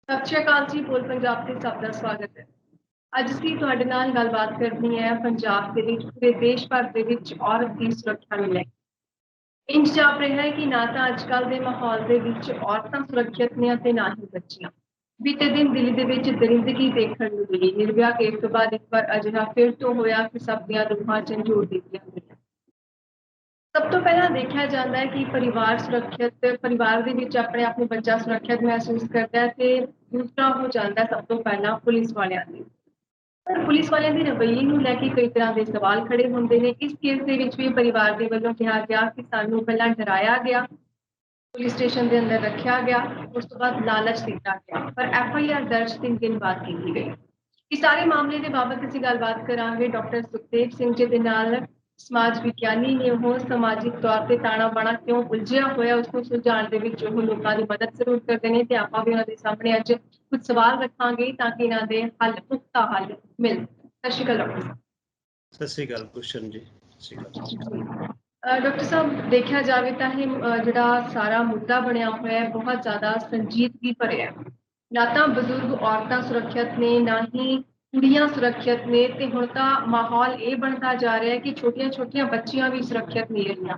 ਸਤਿ ਸ਼੍ਰੀ ਅਕਾਲ ਜੀ। ਬੋਲ ਪੰਜਾਬ ਤੇ ਸਭ ਦਾ ਸਵਾਗਤ ਹੈ। ਅੱਜ ਅਸੀਂ ਤੁਹਾਡੇ ਨਾਲ ਗੱਲਬਾਤ ਕਰਨੀ ਹੈ ਪੰਜਾਬ ਦੇ ਵਿੱਚ ਪੂਰੇ ਦੇਸ਼ ਭਰ ਦੇ ਵਿੱਚ ਔਰਤ ਦੀ ਸੁਰੱਖਿਆ ਨੂੰ ਲੈ ਕੇ। ਇੰਜ ਜਾਪ ਰਿਹਾ ਹੈ ਕਿ ਨਾ ਤਾਂ ਅੱਜ ਕੱਲ੍ਹ ਦੇ ਮਾਹੌਲ ਦੇ ਵਿੱਚ ਔਰਤਾਂ ਸੁਰੱਖਿਅਤ ਨੇ ਅਤੇ ਨਾ ਹੀ ਬੱਚੀਆਂ। ਬੀਤੇ ਦਿਨ ਦਿੱਲੀ ਦੇ ਵਿੱਚ ਦਰਿੰਦਗੀ ਦੇਖਣ ਨੂੰ ਮਿਲੀ। ਨਿਰਭਇਆ ਕੇਸ ਤੋਂ ਬਾਅਦ ਇੱਕ ਵਾਰ ਅਜਿਹਾ ਫਿਰ ਤੋਂ ਹੋਇਆ ਕਿ ਸਭ ਦੀਆਂ ਰੂਹਾਂ ਝੰਜੋੜ ਦਿੱਤੀਆਂ ਗਈਆਂ। ਸਭ ਤੋਂ ਪਹਿਲਾਂ ਦੇਖਿਆ ਜਾਂਦਾ ਹੈ ਕਿ ਪਰਿਵਾਰ ਦੇ ਵਿੱਚ ਆਪਣੇ ਆਪ ਨੂੰ ਬੱਚਾ ਸੁਰੱਖਿਅਤ ਮਹਿਸੂਸ ਕਰਦਾ ਹੈ ਤੇ ਦੂਸਰਾ ਹੋ ਜਾਂਦਾ ਹੈ ਸਭ ਤੋਂ ਪਹਿਲਾਂ ਪੁਲਿਸ ਵਾਲਿਆਂ ਦੀ। ਪਰ ਪੁਲਿਸ ਵਾਲਿਆਂ ਦੇ ਰਵੱਈਏ ਨੂੰ ਲੈ ਕੇ ਕਈ ਤਰ੍ਹਾਂ ਦੇ ਸਵਾਲ ਖੜੇ ਹੁੰਦੇ ਨੇ। ਇਸ ਕੇਸ ਦੇ ਵਿੱਚ ਵੀ ਪਰਿਵਾਰ ਦੇ ਵੱਲੋਂ ਕਿਹਾ ਗਿਆ ਕਿ ਸਾਨੂੰ ਪਹਿਲਾਂ ਡਰਾਇਆ ਗਿਆ, ਪੁਲਿਸ ਸਟੇਸ਼ਨ ਦੇ ਅੰਦਰ ਰੱਖਿਆ ਗਿਆ, ਉਸ ਤੋਂ ਬਾਅਦ ਲਾਲਚ ਦਿੱਤਾ ਗਿਆ, ਪਰ FIR ਦਰਜ 3 ਦਿਨ ਬਾਅਦ ਕੀਤੀ ਗਈ। ਇਸ ਸਾਰੇ ਮਾਮਲੇ ਦੇ ਬਾਬਤ ਅਸੀਂ ਗੱਲਬਾਤ ਕਰਾਂਗੇ ਡਾਕਟਰ ਸੁਖਦੇਵ ਸਿੰਘ ਜੀ ਦੇ ਨਾਲ। ਸਮਾਜ ਵਿਗਿਆਨੀ ਨੇ, ਉਹ ਸਮਾਜਿਕ ਤੌਰ ਤੇ ਤਾਣਾ ਬਾਣਾ ਕਿਉਂ ਉਲਝਿਆ ਹੋਇਆ ਉਸ ਨੂੰ ਸੁਲਝਾਉਣ ਦੇ ਵਿੱਚ ਉਹ ਲੋਕਾਂ ਦੀ ਮਦਦ ਜ਼ਰੂਰ ਕਰਦੇ ਨੇ ਤੇ ਆਪਾਂ ਵੀ ਉਹਨਾਂ ਦੇ ਸਾਹਮਣੇ ਅੱਜ ਕੁਝ ਸਵਾਲ ਰੱਖਾਂਗੇ ਤਾਂ ਕਿ ਇਹਨਾਂ ਦੇ ਪੁਖਤਾ ਹੱਲ ਮਿਲ। ਸਤਿ ਸ਼੍ਰੀ ਅਕਾਲ ਡਾਕਟਰ ਸਾਹਿਬ। ਸਤਿ ਸ਼੍ਰੀ ਅਕਾਲ ਕੁਸ਼ਨ ਜੀ। ਸਤਿ ਸ਼੍ਰੀ ਅਕਾਲ ਡਾਕਟਰ ਸਾਹਿਬ, ਦੇਖਿਆ ਜਾਵੇ ਤਾਂ ਇਹ ਜਿਹੜਾ ਸਾਰਾ ਮੁੱਦਾ ਬਣਿਆ ਹੋਇਆ ਹੈ ਬਹੁਤ ਜ਼ਿਆਦਾ ਸੰਜੀਦਗੀ ਭਰਿਆ ਹੈ। ਨਾ ਤਾਂ ਬਜ਼ੁਰਗ ਔਰਤਾਂ ਸੁਰੱਖਿਅਤ ਨੇ, ਨਾ ਹੀ ਕੁੜੀਆਂ ਸੁਰੱਖਿਅਤ ਨੇ ਤੇ ਹੁਣ ਤਾਂ ਮਾਹੌਲ ਇਹ ਬਣਦਾ ਜਾ ਰਿਹਾ ਹੈ ਕਿ ਛੋਟੀਆਂ-ਛੋਟੀਆਂ ਬੱਚੀਆਂ ਵੀ ਸੁਰੱਖਿਅਤ ਨਹੀਂ ਰਹੀਆਂ।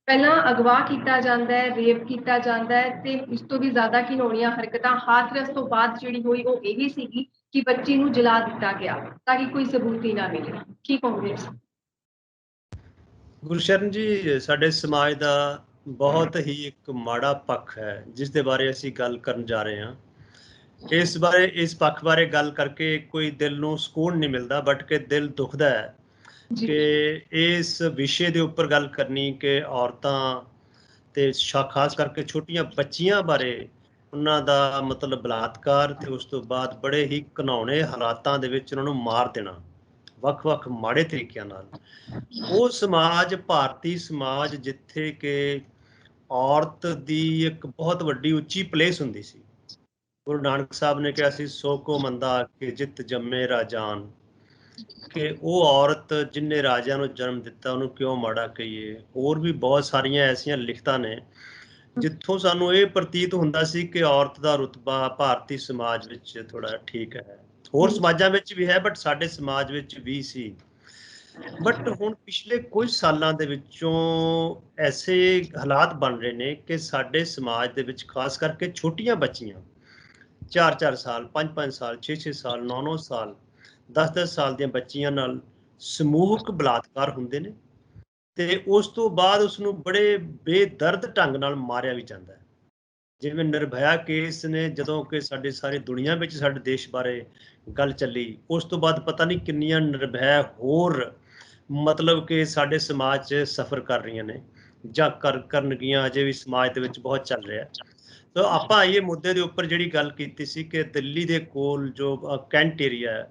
ਪਹਿਲਾਂ ਅਗਵਾ ਕੀਤਾ ਜਾਂਦਾ ਹੈ, ਰੇਪ ਕੀਤਾ ਜਾਂਦਾ ਹੈ ਤੇ ਇਸ ਤੋਂ ਵੀ ਜ਼ਿਆਦਾ ਘਿਨੌਣੀਆਂ ਹਰਕਤਾਂ ਹਾਥਰਸ ਤੋਂ ਬਾਅਦ ਜਿਹੜੀ ਹੋਈ ਉਹ ਇਹ ਸੀਗੀ ਕਿ ਬੱਚੀ ਨੂੰ ਜਲਾ ਦਿੱਤਾ ਗਿਆ ਤਾਂ ਕਿ ਕੋਈ ਸਬੂਤ ਹੀ ਨਾ ਮਿਲੇ। ਕੀ ਕਹੋਗੇ? ਗੁਰਸ਼ਰਨ ਜੀ, ਸਾਡੇ ਸਮਾਜ ਦਾ ਬਹੁਤ ਹੀ ਇੱਕ ਮਾੜਾ ਪੱਖ ਹੈ ਜਿਸ ਦੇ ਬਾਰੇ ਅਸੀਂ ਗੱਲ ਕਰਨ ਜਾ ਰਹੇ ਹਾਂ। ਇਸ ਪੱਖ ਬਾਰੇ ਗੱਲ ਕਰਕੇ ਕੋਈ ਦਿਲ ਨੂੰ ਸਕੂਨ ਨਹੀਂ ਮਿਲਦਾ, ਬਟ ਕਿ ਦਿਲ ਦੁਖਦਾ ਹੈ ਕਿ ਇਸ ਵਿਸ਼ੇ ਦੇ ਉੱਪਰ ਗੱਲ ਕਰਨੀ ਕਿ ਔਰਤਾਂ ਤੇ ਖਾਸ ਕਰਕੇ ਛੋਟੀਆਂ ਬੱਚੀਆਂ ਬਾਰੇ ਉਹਨਾਂ ਦਾ ਮਤਲਬ ਬਲਾਤਕਾਰ ਤੇ ਉਸ ਤੋਂ ਬਾਅਦ ਬੜੇ ਹੀ ਘਿਨੌਣੇ ਹਾਲਾਤਾਂ ਦੇ ਵਿੱਚ ਉਹਨਾਂ ਨੂੰ ਮਾਰ ਦੇਣਾ ਵੱਖ-ਵੱਖ ਮਾੜੇ ਤਰੀਕਿਆਂ ਨਾਲ। ਉਹ ਸਮਾਜ, ਭਾਰਤੀ ਸਮਾਜ, ਜਿੱਥੇ ਕਿ ਔਰਤ ਦੀ ਇੱਕ ਬਹੁਤ ਵੱਡੀ ਉੱਚੀ ਪਲੇਸ ਹੁੰਦੀ ਸੀ। ਗੁਰੂ ਨਾਨਕ ਸਾਹਿਬ ਨੇ ਕਿਹਾ ਸੀ, ਸੋ ਕੋ ਮੰਦਾ ਕਿ ਜਿਤ ਜੰਮੇ ਰਾਜਾਨ, ਕਿ ਉਹ ਔਰਤ ਜਿਨਨੇ ਰਾਜਿਆਂ ਨੂੰ ਜਨਮ ਦਿੱਤਾ ਉਹਨੂੰ ਕਿਉਂ ਮਾੜਾ ਕਹੀਏ। ਹੋਰ ਵੀ ਬਹੁਤ ਸਾਰੀਆਂ ਐਸੀਆਂ ਲਿਖਤਾਂ ਨੇ ਜਿੱਥੋਂ ਸਾਨੂੰ ਇਹ ਪ੍ਰਤੀਤ ਹੁੰਦਾ ਸੀ ਕਿ ਔਰਤ ਦਾ ਰੁਤਬਾ ਭਾਰਤੀ ਸਮਾਜ ਵਿੱਚ ਥੋੜਾ ਠੀਕ ਹੈ। ਹੋਰ ਸਮਾਜਾਂ ਵਿੱਚ ਵੀ ਹੈ, ਬਟ ਸਾਡੇ ਸਮਾਜ ਵਿੱਚ ਵੀ ਸੀ। ਬਟ ਹੁਣ ਪਿਛਲੇ ਕੁਝ ਸਾਲਾਂ ਦੇ ਵਿੱਚੋਂ ਐਸੇ ਹਾਲਾਤ ਬਣ ਰਹੇ ਨੇ ਕਿ ਸਾਡੇ ਸਮਾਜ ਦੇ ਵਿੱਚ ਖਾਸ ਕਰਕੇ ਛੋਟੀਆਂ ਬੱਚੀਆਂ 4-4 ਸਾਲ, 5-5 ਸਾਲ, 6-6 ਸਾਲ, 9-9 ਸਾਲ, 10-10 ਸਾਲ ਦੀਆਂ ਬੱਚੀਆਂ ਨਾਲ ਸਮੂਹਕ ਬਲਾਤਕਾਰ ਹੁੰਦੇ ਨੇ ਤੇ ਉਸ ਤੋਂ ਬਾਅਦ ਉਸਨੂੰ ਬੜੇ ਬੇਦਰਦ ਢੰਗ ਨਾਲ ਮਾਰਿਆ ਵੀ ਜਾਂਦਾ ਹੈ। ਜਿਵੇਂ ਨਿਰਭਇਆ ਕੇਸ ਨੇ, ਜਦੋਂ ਕਿ ਸਾਡੀ ਸਾਰੀ ਦੁਨੀਆ ਵਿੱਚ ਸਾਡੇ ਦੇਸ਼ ਬਾਰੇ ਗੱਲ ਚੱਲੀ, ਉਸ ਤੋਂ ਬਾਅਦ ਪਤਾ ਨਹੀਂ ਕਿੰਨੀਆਂ ਨਿਰਭਇਆ ਹੋਰ ਮਤਲਬ ਕਿ ਸਾਡੇ ਸਮਾਜ 'ਚ ਸਫਰ ਕਰ ਰਹੀਆਂ ਨੇ ਜਾਂ ਕਰਨਗੀਆਂ। ਅਜੇ ਵੀ ਸਮਾਜ ਦੇ ਵਿੱਚ ਬਹੁਤ ਚੱਲ ਰਿਹਾ। ਤਾਂ ਆਪਾਂ ਇਹ ਮੁੱਦੇ ਦੇ ਉੱਪਰ ਜਿਹੜੀ ਗੱਲ ਕੀਤੀ ਸੀ ਕਿ ਦਿੱਲੀ ਦੇ ਕੋਲ ਜੋ ਕੈਂਟ ਏਰੀਆ ਹੈ,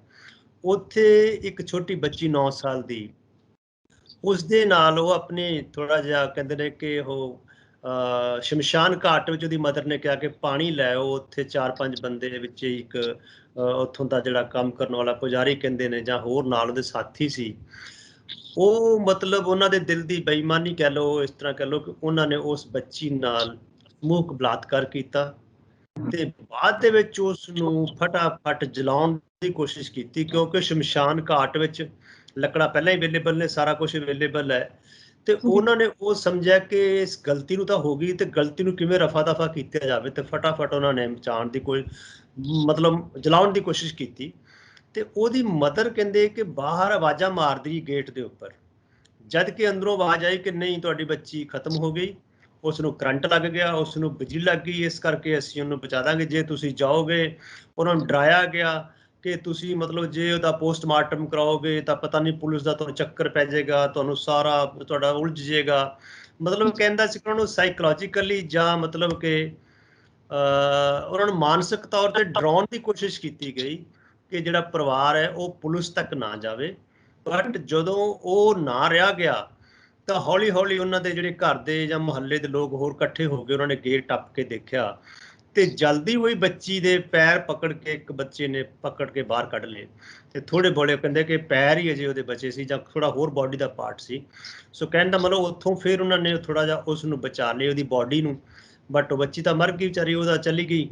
ਉੱਥੇ ਇੱਕ ਛੋਟੀ ਬੱਚੀ 9 ਸਾਲ ਦੀ, ਉਸਦੇ ਨਾਲ ਉਹ ਆਪਣੀ ਥੋੜਾ ਜਿਹਾ ਕਹਿੰਦੇ ਨੇ ਕਿ ਉਹ ਸ਼ਮਸ਼ਾਨ ਘਾਟ ਵਿੱਚ ਉਹਦੀ ਮਦਰ ਨੇ ਕਿਹਾ ਕਿ ਪਾਣੀ ਲੈ ਆਓ। ਉੱਥੇ 4-5 ਬੰਦੇ ਵਿੱਚ ਇੱਕ ਉੱਥੋਂ ਦਾ ਜਿਹੜਾ ਕੰਮ ਕਰਨ ਵਾਲਾ ਪੁਜਾਰੀ ਕਹਿੰਦੇ ਨੇ ਜਾਂ ਹੋਰ ਨਾਲ ਉਹਦੇ ਸਾਥੀ ਸੀ, ਉਹ ਮਤਲਬ ਉਹਨਾਂ ਦੇ ਦਿਲ ਦੀ ਬੇਈਮਾਨੀ ਕਹਿ ਲਓ, ਇਸ ਤਰ੍ਹਾਂ ਕਹਿ ਲਓ ਕਿ ਉਹਨਾਂ ਨੇ ਉਸ ਬੱਚੀ ਨਾਲ ਸਮੂਹਕ ਬਲਾਤਕਾਰ ਕੀਤਾ ਤੇ ਬਾਅਦ ਦੇ ਵਿੱਚ ਉਸ ਨੂੰ ਫਟਾਫਟ ਜਲਾਉਣ ਦੀ ਕੋਸ਼ਿਸ਼ ਕੀਤੀ, ਕਿਉਂਕਿ ਸ਼ਮਸ਼ਾਨ ਘਾਟ ਵਿੱਚ ਲੱਕੜਾਂ ਪਹਿਲਾਂ ਹੀ ਅਵੇਲੇਬਲ ਨੇ, ਸਾਰਾ ਕੁਝ ਅਵੇਲੇਬਲ ਹੈ। ਤੇ ਉਹਨਾਂ ਨੇ ਉਹ ਸਮਝਿਆ ਕਿ ਇਸ ਗਲਤੀ ਨੂੰ ਤਾਂ ਹੋ ਗਈ ਤੇ ਗਲਤੀ ਨੂੰ ਕਿਵੇਂ ਰਫਾ ਦਫਾ ਕੀਤਾ ਜਾਵੇ, ਤੇ ਫਟਾਫਟ ਉਹਨਾਂ ਨੇ ਮਚਾਉਣ ਦੀ ਕੋਈ ਮਤਲਬ ਜਲਾਉਣ ਦੀ ਕੋਸ਼ਿਸ਼ ਕੀਤੀ। ਤੇ ਉਹਦੀ ਮਦਰ ਕਹਿੰਦੇ ਕਿ ਬਾਹਰ ਆਵਾਜ਼ਾਂ ਮਾਰਦੀ ਗੇਟ ਦੇ ਉੱਪਰ, ਜਦ ਕਿ ਅੰਦਰੋਂ ਆਵਾਜ਼ ਆਈ ਕਿ ਨਹੀਂ, ਤੁਹਾਡੀ ਬੱਚੀ ਖਤਮ ਹੋ ਗਈ, ਉਸ ਨੂੰ ਕਰੰਟ ਲੱਗ ਗਿਆ, ਉਸ ਨੂੰ ਬਿਜਲੀ ਲੱਗ ਗਈ, ਇਸ ਕਰਕੇ ਅਸੀਂ ਉਹਨੂੰ ਬਚਾ ਦਾਂਗੇ ਜੇ ਤੁਸੀਂ ਜਾਓਗੇ। ਉਹਨਾਂ ਨੂੰ ਡਰਾਇਆ ਗਿਆ ਕਿ ਤੁਸੀਂ ਮਤਲਬ ਜੇ ਉਹਦਾ ਪੋਸਟਮਾਰਟਮ ਕਰਾਓਗੇ ਤਾਂ ਪਤਾ ਨਹੀਂ ਪੁਲਿਸ ਦਾ ਤੁਹਾਨੂੰ ਚੱਕਰ ਪੈ ਜਾਏਗਾ, ਤੁਹਾਨੂੰ ਸਾਰਾ ਤੁਹਾਡਾ ਉਲਝ ਜਾਏਗਾ। ਮਤਲਬ ਕਹਿੰਦਾ ਸੀ ਕਿ ਉਹਨਾਂ ਨੂੰ ਸਾਈਕੋਲੋਜੀਕਲੀ ਜਾਂ ਮਤਲਬ ਕਿ ਉਹਨਾਂ ਨੂੰ ਮਾਨਸਿਕ ਤੌਰ ਤੇ ਡਰਾਉਣ ਦੀ ਕੋਸ਼ਿਸ਼ ਕੀਤੀ ਗਈ ਕਿ ਜਿਹੜਾ ਪਰਿਵਾਰ ਹੈ ਉਹ ਪੁਲਿਸ ਤੱਕ ਨਾ ਜਾਵੇ। ਬਟ ਜਦੋਂ ਉਹ ਨਾ ਰਿਹਾ ਗਿਆ ਤਾਂ ਹੌਲੀ ਹੌਲੀ ਉਹਨਾਂ ਦੇ ਜਿਹੜੇ ਘਰ ਦੇ ਜਾਂ ਮੁਹੱਲੇ ਦੇ ਲੋਕ ਹੋਰ ਇਕੱਠੇ ਹੋ ਗਏ, ਉਹਨਾਂ ਨੇ ਗੇਟ ਟੱਪ ਕੇ ਦੇਖਿਆ ਤੇ ਜਲਦੀ ਹੋਈ ਬੱਚੀ ਦੇ ਪੈਰ ਪਕੜ ਕੇ ਇੱਕ ਬੱਚੇ ਨੇ ਪਕੜ ਕੇ ਬਾਹਰ ਕੱਢ ਲਏ। ਤੇ ਥੋੜੇ ਬੋਲੇ ਕਹਿੰਦੇ ਕਿ ਪੈਰ ਹੀ ਅਜੇ ਉਹਦੇ ਬਚੇ ਸੀ ਜਾਂ ਥੋੜਾ ਹੋਰ ਬਾਡੀ ਦਾ ਪਾਰਟ ਸੀ। ਸੋ ਕਹਿਣ ਦਾ ਮਤਲਬ ਉੱਥੋਂ ਫਿਰ ਉਹਨਾਂ ਨੇ ਥੋੜਾ ਜਿਹਾ ਉਸ ਨੂੰ ਬਚਾ ਲਿਆ, ਉਹਦੀ ਬਾਡੀ ਨੂੰ। ਬਟ ਉਹ ਬੱਚੀ ਤਾਂ ਮਰ ਗਈ ਵਿਚਾਰੀ, ਉਹਦਾ ਚਲੀ ਗਈ।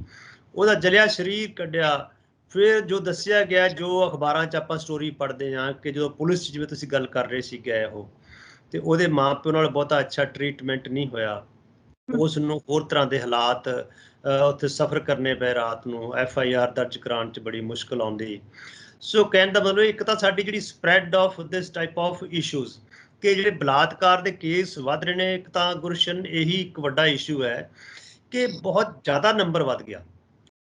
ਉਹਦਾ ਜਲਿਆ ਸਰੀਰ ਕੱਢਿਆ। ਫਿਰ ਜੋ ਦੱਸਿਆ ਗਿਆ, ਜੋ ਅਖਬਾਰਾਂ 'ਚ ਆਪਾਂ ਸਟੋਰੀ ਪੜ੍ਹਦੇ ਹਾਂ ਕਿ ਜਦੋਂ ਪੁਲਿਸ 'ਚ, ਜਿਵੇਂ ਤੁਸੀਂ ਗੱਲ ਕਰ ਰਹੇ ਸੀ, ਗਏ ਉਹ, ਤੇ ਉਹਦੇ ਮਾਂ ਪਿਓ ਨਾਲ ਬਹੁਤਾ ਅੱਛਾ ਟਰੀਟਮੈਂਟ ਨਹੀਂ ਹੋਇਆ। ਉਸ ਨੂੰ ਹੋਰ ਤਰ੍ਹਾਂ ਦੇ ਹਾਲਾਤ ਉੱਥੇ ਸਫ਼ਰ ਕਰਨੇ ਪਏ, ਰਾਤ ਨੂੰ FIR ਦਰਜ ਕਰਾਉਣ 'ਚ ਬੜੀ ਮੁਸ਼ਕਲ ਆਉਂਦੀ। ਸੋ ਕਹਿਣ ਦਾ ਮਤਲਬ, ਇੱਕ ਤਾਂ ਸਾਡੀ ਜਿਹੜੀ spread of this type of issues, ਕਿ ਜਿਹੜੇ ਬਲਾਤਕਾਰ ਦੇ ਕੇਸ ਵੱਧ ਰਹੇ ਨੇ, ਇੱਕ ਤਾਂ ਗੁਰਸ਼ਨ ਇਹੀ ਇੱਕ ਵੱਡਾ ਇਸ਼ੂ ਹੈ ਕਿ ਬਹੁਤ ਜ਼ਿਆਦਾ ਨੰਬਰ ਵੱਧ ਗਿਆ।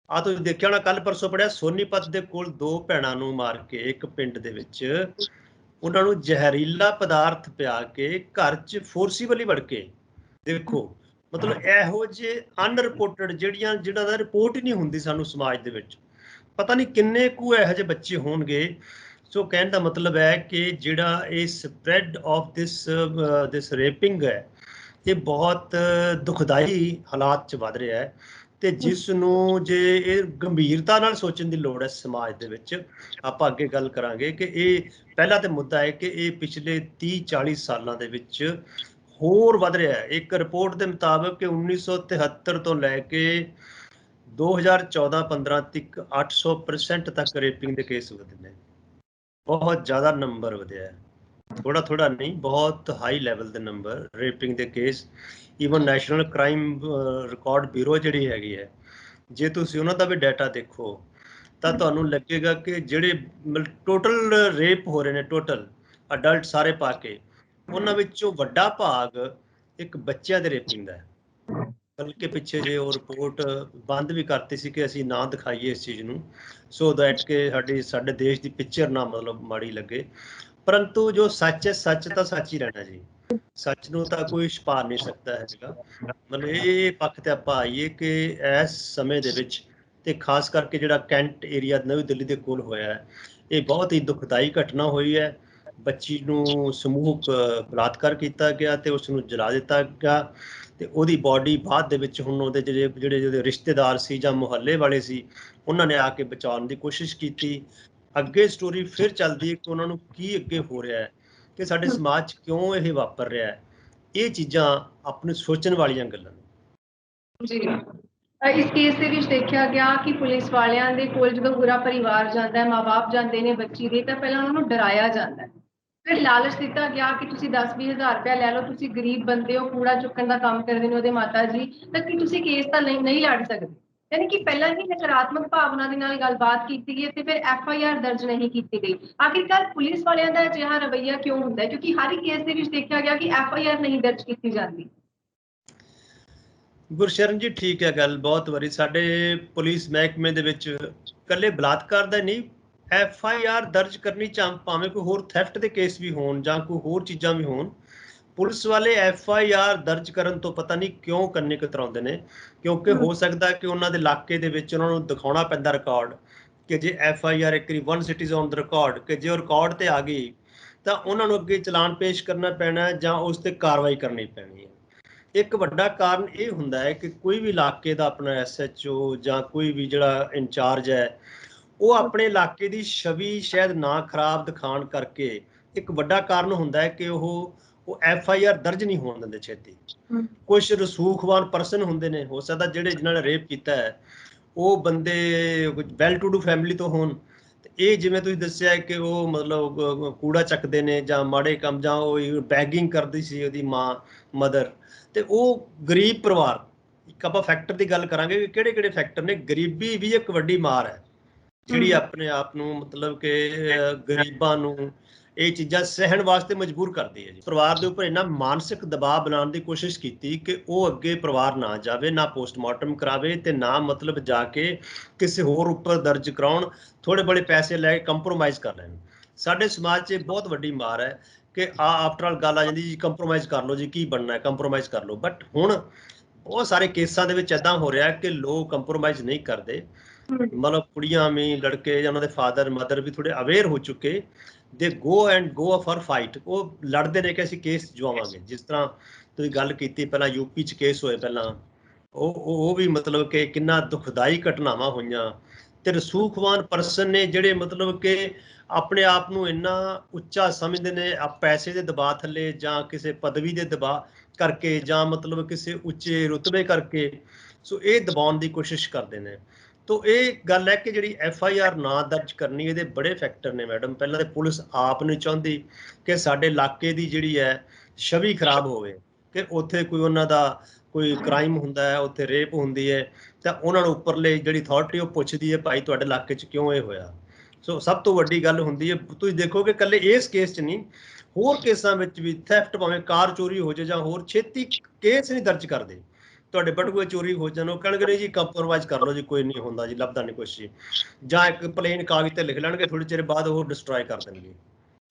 ਆ ਤੁਸੀਂ ਦੇਖਿਆ ਹੋਣਾ, ਕੱਲ ਪਰਸੋਂ ਪੜਿਆ, ਸੋਨੀਪਤ ਦੇ ਕੋਲ 2 ਭੈਣਾਂ ਨੂੰ ਮਾਰ ਕੇ ਇੱਕ ਪਿੰਡ ਦੇ ਵਿੱਚ ਉਹਨਾਂ ਨੂੰ ਜ਼ਹਿਰੀਲਾ ਪਦਾਰਥ ਪਿਆ ਕੇ ਘਰ 'ਚ ਫੋਰਸੀਬਲੀ ਵੜ ਕੇ। ਦੇਖੋ ਮਤਲਬ ਇਹੋ ਜਿਹੇ ਅਨਰਿਪੋਰਟਡ ਜਿਹਨਾਂ ਦਾ ਰਿਪੋਰਟ ਹੀ ਨਹੀਂ ਹੁੰਦੀ ਸਾਨੂੰ ਸਮਾਜ ਦੇ ਵਿੱਚ, ਪਤਾ ਨਹੀਂ ਕਿੰਨੇ ਕੁ ਇਹੋ ਜਿਹੇ ਬੱਚੇ ਹੋਣਗੇ। ਸੋ ਕਹਿਣ ਦਾ ਮਤਲਬ ਹੈ ਕਿ ਜਿਹੜਾ ਇਹ ਸਪਰੈਡ ਆਫ ਦਿਸ ਰੇਪਿੰਗ ਹੈ, ਇਹ ਬਹੁਤ ਦੁਖਦਾਈ ਹਾਲਾਤ 'ਚ ਵੱਧ ਰਿਹਾ ਹੈ, ਤੇ ਜਿਸ ਨੂੰ ਜੇ ਇਹ ਗੰਭੀਰਤਾ ਨਾਲ ਸੋਚਣ ਦੀ ਲੋੜ ਹੈ ਸਮਾਜ ਦੇ ਵਿੱਚ। ਆਪਾਂ ਅੱਗੇ ਗੱਲ ਕਰਾਂਗੇ ਕਿ ਇਹ ਪਹਿਲਾ ਤੇ ਮੁੱਦਾ ਹੈ ਕਿ ਇਹ ਪਿਛਲੇ 30-40 ਸਾਲਾਂ ਦੇ ਵਿੱਚ ਹੋਰ ਵੱਧ ਰਿਹਾ ਹੈ। ਇੱਕ ਰਿਪੋਰਟ ਦੇ ਮੁਤਾਬਕ ਕਿ 1973 ਤੋਂ ਲੈ ਕੇ 2014-15 ਤੱਕ 800% ਤੱਕ ਰੇਪਿੰਗ ਦੇ ਕੇਸ ਵਧੇ ਨੇ। ਬਹੁਤ ਜ਼ਿਆਦਾ ਨੰਬਰ ਵਧਿਆ ਹੈ, ਥੋੜਾ ਥੋੜਾ ਨਹੀਂ, ਬਹੁਤ ਹਾਈ ਲੈਵਲ ਦੇ ਨੰਬਰ ਰੇਪਿੰਗ ਦੇ case. Even national crime record bureau ਜਿਹੜੀ ਹੈਗੀ ਹੈ, ਜੇ ਤੁਸੀਂ ਉਹਨਾਂ ਦਾ ਵੀ ਡਾਟਾ ਦੇਖੋ ਤਾਂ ਤੁਹਾਨੂੰ ਲੱਗੇਗਾ ਕਿ ਜਿਹੜੇ ਟੋਟਲ ਰੇਪ ਹੋ ਰਹੇ ਨੇ, ਟੋਟਲ ਅਡਲਟ ਸਾਰੇ ਪਾ ਕੇ, ਉਹਨਾਂ ਵਿੱਚੋਂ ਵੱਡਾ ਭਾਗ ਇੱਕ ਬੱਚਿਆਂ ਦੇ ਰੇਪਿੰਗ ਦਾ ਹੈ। ਬਲਕਿ ਪਿੱਛੇ ਜੇ ਉਹ ਰਿਪੋਰਟ ਬੰਦ ਵੀ ਕਰਤੀ ਸੀ ਕਿ ਅਸੀਂ ਨਾ ਦਿਖਾਈਏ ਇਸ ਚੀਜ਼ ਨੂੰ, ਸੋ ਦੈਟ ਕਿ ਸਾਡੇ ਦੇਸ਼ ਦੀ ਪਿਕਚਰ ਨਾ ਮਤਲਬ ਮਾੜੀ ਲੱਗੇ। ਪਰੰਤੂ ਜੋ ਸੱਚ ਹੈ, ਸੱਚ ਤਾਂ ਸੱਚ ਹੀ ਰਹਿਣਾ ਜੀ, ਸੱਚ ਨੂੰ ਤਾਂ ਕੋਈ ਛੁਪਾ ਨਹੀਂ ਸਕਦਾ ਹੈਗਾ। ਮਤਲਬ ਇਹ ਪੱਖ ਤੇ ਆਪਾਂ ਆਈਏ ਕਿ ਇਸ ਸਮੇਂ ਦੇ ਵਿੱਚ, ਤੇ ਖਾਸ ਕਰਕੇ ਜਿਹੜਾ ਕੈਂਟ ਏਰੀਆ ਨਵੀਂ ਦਿੱਲੀ ਦੇ ਕੋਲ ਹੋਇਆ ਹੈ, ਇਹ ਬਹੁਤ ਹੀ ਦੁਖਦਾਈ ਘਟਨਾ ਹੋਈ ਹੈ। ਬੱਚੀ ਨੂੰ ਸਮੂਹਕ ਬਲਾਤਕਾਰ ਕੀਤਾ ਗਿਆ ਤੇ ਉਸ ਨੂੰ ਜਲਾ ਦਿੱਤਾ ਗਿਆ, ਤੇ ਉਹਦੀ ਬਾਡੀ ਬਾਅਦ ਦੇ ਵਿੱਚ ਹੁਣ ਉਹਦੇ ਜਿਹੜੇ ਰਿਸ਼ਤੇਦਾਰ ਸੀ ਜਾਂ ਮੁਹੱਲੇ ਵਾਲੇ ਸੀ, ਉਹਨਾਂ ਨੇ ਆ ਕੇ ਬਚਾਉਣ ਦੀ ਕੋਸ਼ਿਸ਼ ਕੀਤੀ। ਅੱਗੇ ਸਟੋਰੀ ਫਿਰ ਚੱਲਦੀ ਹੈ ਕਿ ਉਹਨਾਂ ਨੂੰ ਕੀ ਅੱਗੇ ਹੋ ਰਿਹਾ ਹੈ, ਕਿ ਸਾਡੇ ਸਮਾਜ 'ਚ ਕਿਉਂ ਇਹ ਵਾਪਰ ਰਿਹਾ ਹੈ। ਇਹ ਚੀਜ਼ਾਂ ਆਪਣੇ ਸੋਚਣ ਵਾਲੀਆਂ ਗੱਲਾਂ ਨੇ ਜੀ। ਇਸ ਕੇਸ ਦੇ ਵਿੱਚ ਦੇਖਿਆ ਗਿਆ ਕਿ ਪੁਲਿਸ ਵਾਲਿਆਂ ਦੇ ਕੋਲ ਜਦੋਂ ਪੂਰਾ ਪਰਿਵਾਰ ਜਾਂਦਾ ਹੈ, ਮਾਂ-ਬਾਪ ਜਾਂਦੇ ਨੇ ਬੱਚੀ ਦੇ, ਤਾਂ ਪਹਿਲਾਂ ਉਹਨਾਂ ਨੂੰ ਡਰਾਇਆ ਜਾਂਦਾ ਹੈ, ਫਿਰ ਲਾਲਚ ਦਿੱਤਾ ਗਿਆ ਕਿ ਤੁਸੀਂ 10-20 ਹਜ਼ਾਰ ਰੁਪਇਆ ਲੈ ਲਓ, ਤੁਸੀਂ ਗਰੀਬ ਬੰਦੇ ਹੋ, ਕੂੜਾ ਚੁੱਕਣ ਦਾ ਕੰਮ ਕਰਦੇ ਨੇ ਉਹਦੇ ਮਾਤਾ ਜੀ, ਤਾਂ ਕਿ ਤੁਸੀਂ ਕੇਸ ਤਾਂ ਨਹੀਂ ਲੜ ਸਕਦੇ। ਯਾਨੀ ਕਿ ਪਹਿਲਾਂ ਹੀ ਨਕਾਰਾਤਮਕ ਭਾਵਨਾ ਦੇ ਨਾਲ ਗੱਲਬਾਤ ਕੀਤੀ ਗਈ ਤੇ ਫਿਰ FIR ਦਰਜ ਨਹੀਂ ਕੀਤੀ ਗਈ। ਆਖਿਰਕਾਰ ਪੁਲਿਸ ਵਾਲਿਆਂ ਦਾ ਅਜਿਹਾ ਰਵੱਈਆ ਕਿਉਂ ਹੁੰਦਾ ਹੈ? ਕਿਉਂਕਿ ਹਰ ਇੱਕ ਕੇਸ ਦੇ ਵਿੱਚ ਦੇਖਿਆ ਗਿਆ ਕਿ FIR ਨਹੀਂ ਦਰਜ ਕੀਤੀ ਜਾਂਦੀ। ਗੁਰਸ਼ਰਨ ਜੀ, ਠੀਕ ਹੈ ਗੱਲ। ਬਹੁਤ ਵਾਰੀ ਸਾਡੇ ਪੁਲਿਸ ਮਹਿਕਮੇ ਦੇ ਵਿੱਚ ਇਕੱਲੇ ਬਲਾਤਕਾਰ ਦਾ ਨਹੀਂ, FIR ਦਰਜ ਕਰਨੀ ਭਾਵੇਂ ਕੋਈ ਹੋਰ ਥੈਫਟ ਦੇ ਕੇਸ ਵੀ ਹੋਣ ਜਾਂ ਕੋਈ ਹੋਰ ਚੀਜ਼ਾਂ ਵੀ ਹੋਣ, ਪੁਲਿਸ ਵਾਲੇ FIR ਦਰਜ ਕਰਨ ਤੋਂ ਪਤਾ ਨਹੀਂ ਕਿਉਂ ਕੰਨੇ ਕਤਰਾਉਂਦੇ ਨੇ। ਕਿਉਂਕਿ ਹੋ ਸਕਦਾ ਕਿ ਉਹਨਾਂ ਦੇ ਇਲਾਕੇ ਦੇ ਵਿੱਚ ਉਹਨਾਂ ਨੂੰ ਦਿਖਾਉਣਾ ਪੈਂਦਾ ਰਿਕਾਰਡ, ਕਿ ਜੇ FIR ਇੱਕ ਵਾਰੀ one cities on the record, ਕਿ ਜੇ ਉਹ ਰਿਕਾਰਡ ਤੇ ਆ ਗਈ ਤਾਂ ਉਹਨਾਂ ਨੂੰ ਅੱਗੇ ਚਲਾਨ ਪੇਸ਼ ਕਰਨਾ ਪੈਣਾ ਜਾਂ ਉਸ ਤੇ ਕਾਰਵਾਈ ਕਰਨੀ ਪੈਣੀ ਹੈ। ਇੱਕ ਵੱਡਾ ਕਾਰਨ ਇਹ ਹੁੰਦਾ ਹੈ ਕਿ ਕੋਈ ਵੀ ਇਲਾਕੇ ਦਾ ਆਪਣਾ SHO ਜਾਂ ਕੋਈ ਵੀ ਜਿਹੜਾ ਇੰਚਾਰਜ ਹੈ, ਉਹ ਆਪਣੇ ਇਲਾਕੇ ਦੀ ਛਵੀ ਸ਼ਾਇਦ ਨਾ ਖਰਾਬ ਦਿਖਾਉਣ ਕਰਕੇ ਇੱਕ ਵੱਡਾ ਕਾਰਨ ਹੁੰਦਾ ਹੈ ਕਿ ਉਹ FIR ਦਰਜ ਨਹੀਂ ਹੋਣ ਦਿੰਦੇ ਛੇਤੀ। ਕੁਝ ਰਸੂਖਵਾਨ ਪਰਸਨ ਹੁੰਦੇ ਨੇ, ਹੋ ਸਕਦਾ ਜਿਨ੍ਹਾਂ ਨੇ ਰੇਪ ਕੀਤਾ ਹੈ ਉਹ ਬੰਦੇ ਵੈਲ ਟੂ ਡੂ ਫੈਮਿਲੀ ਤੋਂ ਹੋਣ, ਤੇ ਇਹ ਜਿਵੇਂ ਤੁਸੀਂ ਦੱਸਿਆ ਕਿ ਉਹ ਮਤਲਬ ਕੂੜਾ ਚੱਕਦੇ ਨੇ ਜਾਂ ਮਾੜੇ ਕੰਮ, ਜਾਂ ਉਹ ਬੈਗਿੰਗ ਕਰਦੀ ਸੀ ਉਹਦੀ ਮਾਂ ਮਦਰ, ਤੇ ਉਹ ਗਰੀਬ ਪਰਿਵਾਰ। ਇੱਕ ਆਪਾਂ ਫੈਕਟਰ ਦੀ ਗੱਲ ਕਰਾਂਗੇ ਕਿ ਕਿਹੜੇ ਕਿਹੜੇ ਫੈਕਟਰ ਨੇ। ਗਰੀਬੀ ਵੀ ਇੱਕ ਵੱਡੀ ਮਾਰ ਹੈ ਜਿਹੜੀ ਆਪਣੇ ਆਪ ਨੂੰ ਮਤਲਬ ਕਿ ਗਰੀਬਾਂ ਨੂੰ ਇਹ ਚੀਜ਼ਾਂ ਸਹਿਣ ਵਾਸਤੇ ਮਜਬੂਰ ਕਰਦੀ ਹੈ ਜੀ। ਪਰਿਵਾਰ ਦੇ ਉੱਪਰ ਇੰਨਾ ਮਾਨਸਿਕ ਦਬਾਅ ਬਣਾਉਣ ਦੀ ਕੋਸ਼ਿਸ਼ ਕੀਤੀ ਕਿ ਉਹ ਅੱਗੇ ਪਰਿਵਾਰ ਨਾ ਜਾਵੇ, ਨਾ ਪੋਸਟਮਾਰਟਮ ਕਰਾਵੇ, ਤੇ ਨਾ ਮਤਲਬ ਜਾ ਕੇ ਕਿਸੇ ਹੋਰ ਉੱਪਰ ਦਰਜ ਕਰਾਉਣ, ਥੋੜੇ ਬੜੇ ਪੈਸੇ ਲੈ ਕੇ ਕੰਪਰੋਮਾਈਜ਼ ਕਰ ਲੈਣ। ਸਾਡੇ ਸਮਾਜ 'ਚ ਬਹੁਤ ਵੱਡੀ ਮਾਰ ਹੈ ਕਿ ਆਫਟਰ ਆਲ ਗੱਲ ਆ ਜਾਂਦੀ ਜੀ, ਕੰਪਰੋਮਾਈਜ਼ ਕਰ ਲਓ ਜੀ, ਕੀ ਬਣਨਾ ਹੈ, ਕੰਪਰੋਮਾਈਜ਼ ਕਰ ਲਓ। ਬਟ ਹੁਣ ਬਹੁਤ ਸਾਰੇ ਕੇਸਾਂ ਦੇ ਵਿੱਚ ਇੱਦਾਂ ਹੋ ਰਿਹਾ ਕਿ ਲੋਕ ਕੰਪਰੋਮਾਈਜ਼ ਨਹੀਂ ਕਰਦੇ। ਮਤਲਬ ਕੁੜੀਆਂ ਵੀ, ਲੜਕੇ ਜਾਂ ਉਹਨਾਂ ਦੇ ਫਾਦਰ ਮਦਰ ਵੀ ਥੋੜੇ ਅਵੇਅਰ ਹੋ ਚੁੱਕੇ, ਦੇ ਗੋ ਫॉर ਫਾਈਟ। ਉਹ ਲੜਦੇ ਨੇ ਕਿ ਅਸੀਂ ਕੇਸ ਜਵਾਵਾਂਗੇ। ਜਿਸ ਤਰ੍ਹਾਂ ਤੁਸੀਂ ਗੱਲ ਕੀਤੀ ਪਹਿਲਾਂ UP 'ਚ ਕੇਸ ਹੋਏ ਪਹਿਲਾਂ, ਉਹ ਵੀ ਮਤਲਬ ਕਿ ਕਿੰਨਾ ਦੁਖਦਾਈ ਘਟਨਾਵਾਂ ਹੋਈਆਂ, ਤੇ ਰਸੂਖਵਾਨ ਪਰਸਨ ਨੇ ਜਿਹੜੇ ਮਤਲਬ ਕਿ ਆਪਣੇ ਆਪ ਨੂੰ ਇੰਨਾ ਉੱਚਾ ਸਮਝਦੇ ਨੇ ਪੈਸੇ ਦੇ ਦਬਾਅ ਥੱਲੇ ਜਾਂ ਕਿਸੇ ਪਦਵੀ ਦੇ ਦਬਾਅ ਕਰਕੇ ਜਾਂ ਮਤਲਬ ਕਿਸੇ ਉੱਚੇ ਰੁਤਬੇ ਕਰਕੇ, ਸੋ ਇਹ ਦਬਾਉਣ ਦੀ ਕੋਸ਼ਿਸ਼ ਕਰਦੇ ਨੇ। तो ये गल है कि जी FIR ना दर्ज करनी ये बड़े फैक्टर ने मैडम। पहला तो पुलिस आप नहीं चाहती कि साडे इलाके की जी है छवि खराब होवे कि उत्थे कोई उन्हां दा कोई क्राइम हुंदा है, उत्थे रेप हुंदी है, तो उन्होंने उपरले जी अथॉरिटी वो पुछदी है भाई तुहाडे इलाके च क्यों ये होया। सो सब तो वड्डी गल हुंदी है, तुसीं देखो कि कल्ले इस केस च नहीं, होर केसां विच भी थैफ्ट भावें कार चोरी हो जाए जां होर छेती केस नहीं दर्ज करदे। ਤੁਹਾਡੇ ਬਟੂਏ ਚੋਰੀ ਹੋ ਜਾਣ, ਉਹ ਕਹਿਣਗੇ ਨਹੀਂ ਜੀ ਕੰਪਰੋਮਾਈਜ਼ ਕਰ ਲਓ ਜੀ, ਕੋਈ ਨਹੀਂ ਹੁੰਦਾ ਜੀ, ਲੱਭਦਾ ਨਹੀਂ ਕੁਛ ਜੀ, ਜਾਂ ਇੱਕ ਪਲੇਨ ਕਾਗਜ਼ ਤੇ ਲਿਖ ਲੈਣਗੇ, ਥੋੜੇ ਚਿਰ ਬਾਅਦ ਉਹ ਡਿਸਟਰੋਏ ਕਰ ਦੇਣਗੇ।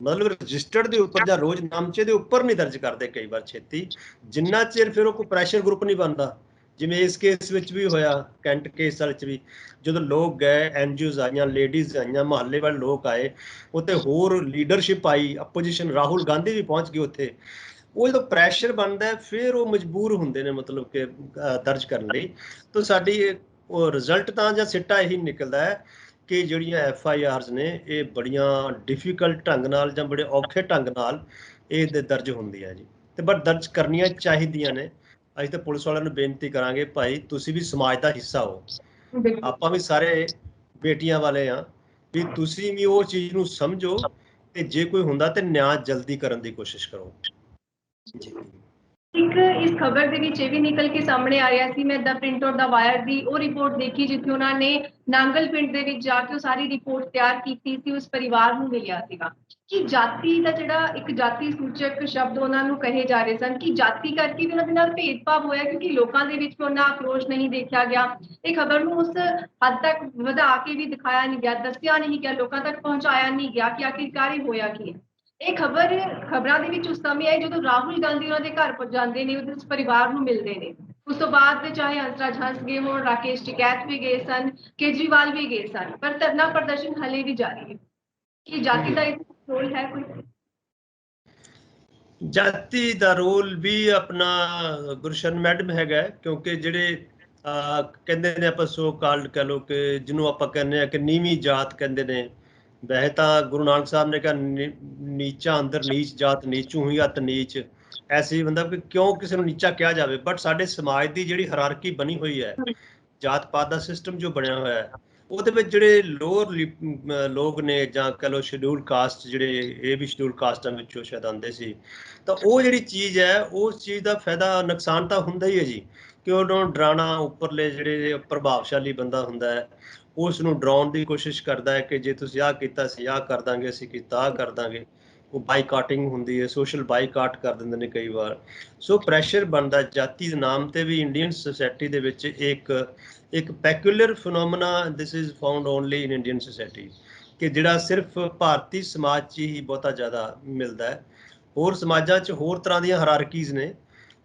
ਮਤਲਬ ਰਜਿਸਟਰਡ ਦੇ ਉੱਪਰ ਜਾਂ ਰੋਜ਼ ਨਾਮਚੇ ਦੇ ਉੱਪਰ ਨਹੀਂ ਦਰਜ ਕਰਦੇ ਕਈ ਵਾਰ ਛੇਤੀ, ਜਿੰਨਾ ਚਿਰ ਫਿਰ ਉਹ ਕੋਈ ਪ੍ਰੈਸ਼ਰ ਗਰੁੱਪ ਨਹੀਂ ਬਣਦਾ। ਜਿਵੇਂ ਇਸ ਕੇਸ ਵਿੱਚ ਵੀ ਹੋਇਆ, ਕੈਂਟ ਕੇਸ ਵਾਲੇ 'ਚ ਵੀ ਜਦੋਂ ਲੋਕ ਗਏ, NGOs ਆਈਆਂ, ਲੇਡੀਜ਼ ਆਈਆਂ, ਮੁਹੱਲੇ ਵਾਲੇ ਲੋਕ ਆਏ, ਉੱਥੇ ਹੋਰ ਲੀਡਰਸ਼ਿਪ ਆਈ, ਅਪੋਜੀਸ਼ਨ ਰਾਹੁਲ ਗਾਂਧੀ ਵੀ ਪਹੁੰਚ ਗਏ ਉੱਥੇ। ਉਹ ਜਦੋਂ ਪ੍ਰੈਸ਼ਰ ਬਣਦਾ ਫਿਰ ਉਹ ਮਜਬੂਰ ਹੁੰਦੇ ਨੇ ਮਤਲਬ ਕਿ ਦਰਜ ਕਰਨ ਲਈ। ਤਾਂ ਸਾਡੀ ਉਹ ਰਿਜ਼ਲਟ ਤਾਂ ਜਾਂ ਸਿੱਟਾ ਇਹੀ ਨਿਕਲਦਾ ਹੈ ਕਿ ਜਿਹੜੀਆਂ FIRs ਨੇ ਇਹ ਬੜੀਆਂ ਡਿਫਿਕਲਟ ਢੰਗ ਨਾਲ ਜਾਂ ਬੜੇ ਔਖੇ ਢੰਗ ਨਾਲ ਇਹ ਦਰਜ ਹੁੰਦੀਆਂ ਜੀ, ਤੇ ਬਟ ਦਰਜ ਕਰਨੀਆਂ ਚਾਹੀਦੀਆਂ ਨੇ। ਅਸੀਂ ਤਾਂ ਪੁਲਿਸ ਵਾਲਿਆਂ ਨੂੰ ਬੇਨਤੀ ਕਰਾਂਗੇ ਭਾਈ ਤੁਸੀਂ ਵੀ ਸਮਾਜ ਦਾ ਹਿੱਸਾ ਹੋ, ਆਪਾਂ ਵੀ ਸਾਰੇ ਬੇਟੀਆਂ ਵਾਲੇ ਆ, ਵੀ ਤੁਸੀਂ ਵੀ ਉਹ ਚੀਜ਼ ਨੂੰ ਸਮਝੋ ਤੇ ਜੇ ਕੋਈ ਹੁੰਦਾ ਤੇ ਨਿਆਂ ਜਲਦੀ ਕਰਨ ਦੀ ਕੋਸ਼ਿਸ਼ ਕਰੋ ਜੀ। ਇੱਕ ਇਸ ਖਬਰ ਦੇ ਵਿੱਚ ਇਹ ਵੀ ਨਿਕਲ ਕੇ ਸਾਹਮਣੇ ਆ ਰਿਹਾ ਸੀ, ਮੈਂ ਦਾ ਪ੍ਰਿੰਟ ਆਊਟ ਦਾ ਵਾਇਰ ਦੀ ਉਹ ਰਿਪੋਰਟ ਦੇਖੀ ਜਿੱਥੇ ਉਹਨਾਂ ਨੇ ਨਾਂਗਲ ਪਿੰਡ ਦੇ ਵਿੱਚ ਜਾ ਕੇ ਉਹ ਸਾਰੀ ਰਿਪੋਰਟ ਤਿਆਰ ਕੀਤੀ ਸੀ, ਉਸ ਪਰਿਵਾਰ ਨੂੰ ਮਿਲਿਆ ਸੀਗਾ ਕਿ ਜਾਤੀ ਦਾ ਜਿਹੜਾ ਇੱਕ ਜਾਤੀ ਸੂਚਕ ਸ਼ਬਦ ਉਹਨਾਂ ਨੂੰ ਕਹੇ ਜਾ ਰਹੇ ਸਨ ਕਿ ਜਾਤੀ ਕਰਕੇ ਵੀ ਉਹਨਾਂ ਦੇ ਨਾਲ ਭੇਦਭਾਵ ਹੋਇਆ, ਕਿਉਂਕਿ ਲੋਕਾਂ ਦੇ ਵਿੱਚ ਉਹਨਾਂ ਆਕਰੋਸ਼ ਨਹੀਂ ਦੇਖਿਆ ਗਿਆ। ਇਹ ਖਬਰ ਨੂੰ ਉਸ ਹੱਦ ਤੱਕ ਵਧਾ ਕੇ ਵੀ ਦਿਖਾਇਆ ਨਹੀਂ ਗਿਆ, ਦੱਸਿਆ ਨਹੀਂ ਗਿਆ, ਲੋਕਾਂ ਤੱਕ ਪਹੁੰਚਾਇਆ ਨਹੀਂ ਗਿਆ ਕਿ ਆਖਿਰਕਾਰ ਇਹ ਹੋਇਆ ਕੀ ਹੈ। ਇਹ ਖਬਰਾਂ ਦੇ ਵਿੱਚ ਉਸ ਸਮੇਂ ਆਈ ਜਦੋਂ ਰਾਹੁਲ ਗਾਂਧੀ ਉਹਨਾਂ ਦੇ ਘਰ ਜਾਂਦੇ ਨੇ, ਉਸ ਪਰਿਵਾਰ ਨੂੰ ਮਿਲਦੇ ਨੇ। ਉਸ ਤੋਂ ਬਾਅਦ ਚਾਹੇ ਹੰਸਰਾਜ ਹੰਸ ਗਏ ਹੋਣ, ਰਾਕੇਸ਼ ਟਿਕੈਤ ਵੀ ਗਏ ਸਨ, ਕੇਜਰੀਵਾਲ ਵੀ ਗਏ ਸਨ, ਪਰ ਧਰਨਾ ਪ੍ਰਦਰਸ਼ਨ ਹਲੇ ਵੀ ਜਾਰੀ ਹੈ। ਕੀ ਜਾਤੀ ਦਾ ਰੋਲ ਹੈ ਕੋਈ? ਜਾਤੀ ਦਾ ਰੋਲ ਵੀ ਆਪਣਾ ਗੁਰਸ਼ਨ ਮੈਡਮ ਹੈਗਾ, ਕਿਉਂਕਿ ਜਿਹੜੇ ਕਹਿੰਦੇ ਨੇ ਆਪਾਂ ਸੋ ਕਾਲਡ ਕਹਿ ਲਓ ਕਿ ਜਿਹਨੂੰ ਆਪਾਂ ਕਹਿੰਦੇ ਆ ਕਿ ਨੀਵੀਂ ਜਾਤ ਕਹਿੰਦੇ ਨੇ। ਵੈਸੇ ਤਾਂ ਗੁਰੂ ਨਾਨਕ ਸਾਹਿਬ ਨੇ ਕਿਹਾ ਨੀਚਾ ਅੰਦਰ ਨੀਚ ਜਾਤ ਨੀਚੂ ਹੀ ਅਤ ਨੀਚ, ਐਸੀ ਬੰਦਾ ਕਿ ਕਿਉਂ ਕਿਸੇ ਨੂੰ ਨੀਚਾ ਕਿਹਾ ਜਾਵੇ। ਬਟ ਸਾਡੇ ਸਮਾਜ ਦੀ ਜਿਹੜੀ ਹਾਇਰਾਰਕੀ ਬਣੀ ਹੋਈ ਹੈ, ਜਾਤ ਪਾਤ ਦਾ ਸਿਸਟਮ ਜੋ ਬਣਿਆ ਹੋਇਆ ਹੈ, ਉਹਦੇ ਵਿੱਚ ਜਿਹੜੇ ਲੋਅਰ ਲੋਕ ਨੇ ਜਾਂ ਕਹਿ ਲਓ ਸ਼ਡਿਊਲ ਕਾਸਟ, ਜਿਹੜੇ ਇਹ ਵੀ ਸ਼ਡਿਊਲ ਕਾਸਟਾਂ ਵਿੱਚੋਂ ਸ਼ਾਇਦ ਆਉਂਦੇ ਸੀ, ਤਾਂ ਉਹ ਜਿਹੜੀ ਚੀਜ਼ ਹੈ ਉਸ ਚੀਜ਼ ਦਾ ਫਾਇਦਾ ਨੁਕਸਾਨ ਤਾਂ ਹੁੰਦਾ ਹੀ ਹੈ ਜੀ, ਕਿ ਉਹਨੂੰ ਡਰਾਉਣਾ, ਉੱਪਰਲੇ ਜਿਹੜੇ ਪ੍ਰਭਾਵਸ਼ਾਲੀ ਬੰਦਾ ਹੁੰਦਾ ਹੈ ਉਸ ਨੂੰ ਡਰਾਉਣ ਦੀ ਕੋਸ਼ਿਸ਼ ਕਰਦਾ ਹੈ ਕਿ ਜੇ ਤੁਸੀਂ ਆਹ ਕੀਤਾ ਸੀ ਆਹ ਕਰ ਦਾਂਗੇ, ਅਸੀਂ ਕੀਤਾ ਆਹ ਕਰ ਦਾਂਗੇ। ਉਹ ਬਾਈਕਾਟਿੰਗ ਹੁੰਦੀ ਹੈ, ਸੋਸ਼ਲ ਬਾਈਕਾਟ ਕਰ ਦਿੰਦੇ ਨੇ ਕਈ ਵਾਰ। ਸੋ ਪ੍ਰੈਸ਼ਰ ਬਣਦਾ ਜਾਤੀ ਦੇ ਨਾਮ ਤੇ ਵੀ। ਇੰਡੀਅਨ ਸੋਸਾਇਟੀ ਦੇ ਵਿੱਚ ਇੱਕ peculiar phenomena this is found only in Indian society, ਕਿ ਜਿਹੜਾ ਸਿਰਫ ਭਾਰਤੀ ਸਮਾਜ 'ਚ ਹੀ ਬਹੁਤਾ ਜ਼ਿਆਦਾ ਮਿਲਦਾ ਹੈ। ਹੋਰ ਸਮਾਜਾਂ 'ਚ ਹੋਰ ਤਰ੍ਹਾਂ ਦੀਆਂ ਹਾਇਰਾਰਕੀਜ਼ ਨੇ,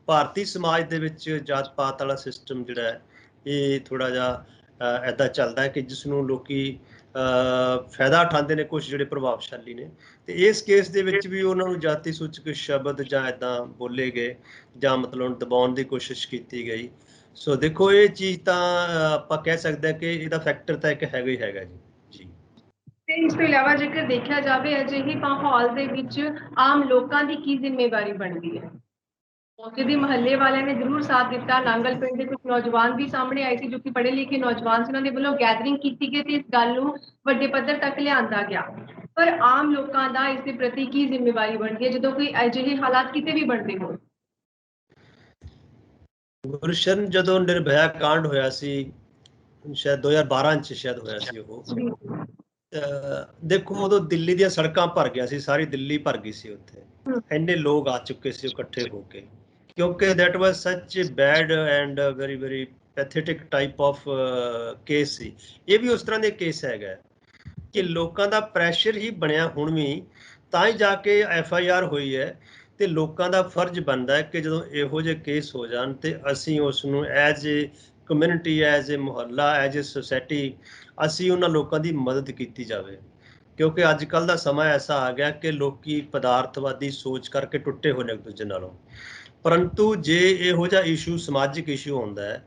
ਭਾਰਤੀ ਸਮਾਜ ਦੇ ਵਿੱਚ ਜਾਤ ਪਾਤ ਵਾਲਾ ਸਿਸਟਮ ਜਿਹੜਾ ਹੈ ਇਹ ਥੋੜ੍ਹਾ ਜਿਹਾ ਇੱਦਾਂ ਚੱਲਦਾ ਹੈ ਕਿ ਜਿਸ ਨੂੰ ਲੋਕੀ ਫਾਇਦਾ ਉਠਾਉਂਦੇ ਨੇ ਕੁਛ ਜਿਹੜੇ ਪ੍ਰਭਾਵਸ਼ਾਲੀ ਨੇ। ਤੇ ਇਸ ਕੇਸ ਦੇ ਵਿੱਚ ਵੀ ਉਹਨਾਂ ਨੂੰ ਜਾਤੀ ਸੂਚਕ ਸ਼ਬਦ ਜਾਂ ਇੱਦਾਂ ਬੋਲੇ ਗਏ ਜਾਂ ਮਤਲਬ ਦਬਾਉਣ ਦੀ ਕੋਸ਼ਿਸ਼ ਕੀਤੀ ਗਈ। ਸੋ ਦੇਖੋ ਇਹ ਚੀਜ਼ ਤਾਂ ਆਪਾਂ ਕਹਿ ਸਕਦੇ ਹਾਂ ਕਿ ਇਹਦਾ ਫੈਕਟਰ ਤਾਂ ਇੱਕ ਹੈਗਾ ਹੀ ਹੈਗਾ ਜੀ। ਤੇ ਇਸ ਤੋਂ ਇਲਾਵਾ ਜੇਕਰ ਦੇਖਿਆ ਜਾਵੇ ਅਜਿਹੇ ਮਾਹੌਲ ਦੇ ਵਿੱਚ ਆਮ ਲੋਕਾਂ ਦੀ ਕੀ ਜ਼ਿੰਮੇਵਾਰੀ ਬਣਦੀ ਹੈ? ਮੌਕੇ ਦੇ ਮੁਹੱਲੇ ਵਾਲਿਆਂ ਨੇ ਜ਼ਰੂਰ ਸਾਥ ਦਿੱਤਾ। ਨਾਂਗਲ ਪਿੰਡ ਦੇ ਕੁਝ ਨੌਜਵਾਨ ਵੀ ਸਾਹਮਣੇ ਆਏ ਸੀ ਜੋ ਕਿ ਪੜ੍ਹੇ ਲਿਖੇ ਨੌਜਵਾਨ ਸੀ, ਉਹਨਾਂ ਦੇ ਵੱਲੋਂ ਗੈਦਰਿੰਗ ਕੀਤੀ ਗਈ ਤੇ ਇਸ ਗੱਲ ਨੂੰ ਵੱਡੇ ਪੱਧਰ ਤੱਕ ਲਿਆਂਦਾ ਗਿਆ। ਪਰ ਆਮ ਲੋਕਾਂ ਦਾ ਇਸ ਦੇ ਪ੍ਰਤੀ ਕੀ ਜ਼ਿੰਮੇਵਾਰੀ ਬਣਦੀ ਹੈ ਜਦੋਂ ਕੋਈ ਅਜਿਹੇ ਹਾਲਾਤ ਕਿਤੇ ਵੀ ਬਣਦੇ ਹੋਣ? ਗੁਰਸ਼ਨ, ਜਦੋਂ ਨਿਰਭਇਆ ਕਾਂਡ ਹੋਇਆ ਸੀ ਸ਼ਾਇਦ 2012 ਚ ਸ਼ਾਇਦ ਹੋਇਆ ਸੀ ਉਹ, ਦੇਖੋ ਉਦੋਂ ਦਿੱਲੀ ਦੀਆਂ ਸੜਕਾਂ ਭਰ ਗਿਆ ਸੀ, ਸਾਰੀ ਦਿੱਲੀ ਭਰ ਗਈ ਸੀ, ਉੱਥੇ ਇੰਨੇ ਲੋਕ ਆ ਚੁੱਕੇ ਸੀ ਇਕੱਠੇ ਹੋ ਕੇ, ਕਿਉਂਕਿ that was such bad and very very pathetic type of case ਸੀ। ਇਹ ਵੀ ਉਸ ਤਰ੍ਹਾਂ ਦੇ ਕੇਸ ਹੈਗਾ ਕਿ ਲੋਕਾਂ ਦਾ ਪ੍ਰੈਸ਼ਰ ਹੀ ਬਣਿਆ ਹੁਣ ਵੀ, ਤਾਂ ਹੀ ਜਾ ਕੇ FIR ਹੋਈ ਹੈ। ਤੇ ਲੋਕਾਂ ਦਾ ਫਰਜ਼ ਬਣਦਾ ਹੈ ਕਿ ਜਦੋਂ ਇਹੋ ਜਿਹੇ ਕੇਸ ਹੋ ਜਾਣ ਤੇ ਅਸੀਂ ਉਸ ਨੂੰ as a community, as a Mohalla, as a society ਅਸੀਂ ਉਹਨਾਂ ਲੋਕਾਂ ਦੀ ਮਦਦ ਕੀਤੀ ਜਾਵੇ। ਕਿਉਂਕਿ ਅੱਜ ਕੱਲ੍ਹ ਦਾ ਸਮਾਂ ਐਸਾ ਆ ਗਿਆ ਕਿ ਲੋਕੀ ਪਦਾਰਥਵਾਦੀ ਸੋਚ ਕਰਕੇ ਟੁੱਟੇ ਹੋਏ ਨੇ ਇੱਕ ਦੂਜੇ ਨਾਲੋਂ। ਪਰੰਤੂ ਜੇ ਇਹੋ ਜਿਹਾ ਇਸ਼ੂ ਸਮਾਜਿਕ ਇਸ਼ੂ ਹੁੰਦਾ ਹੈ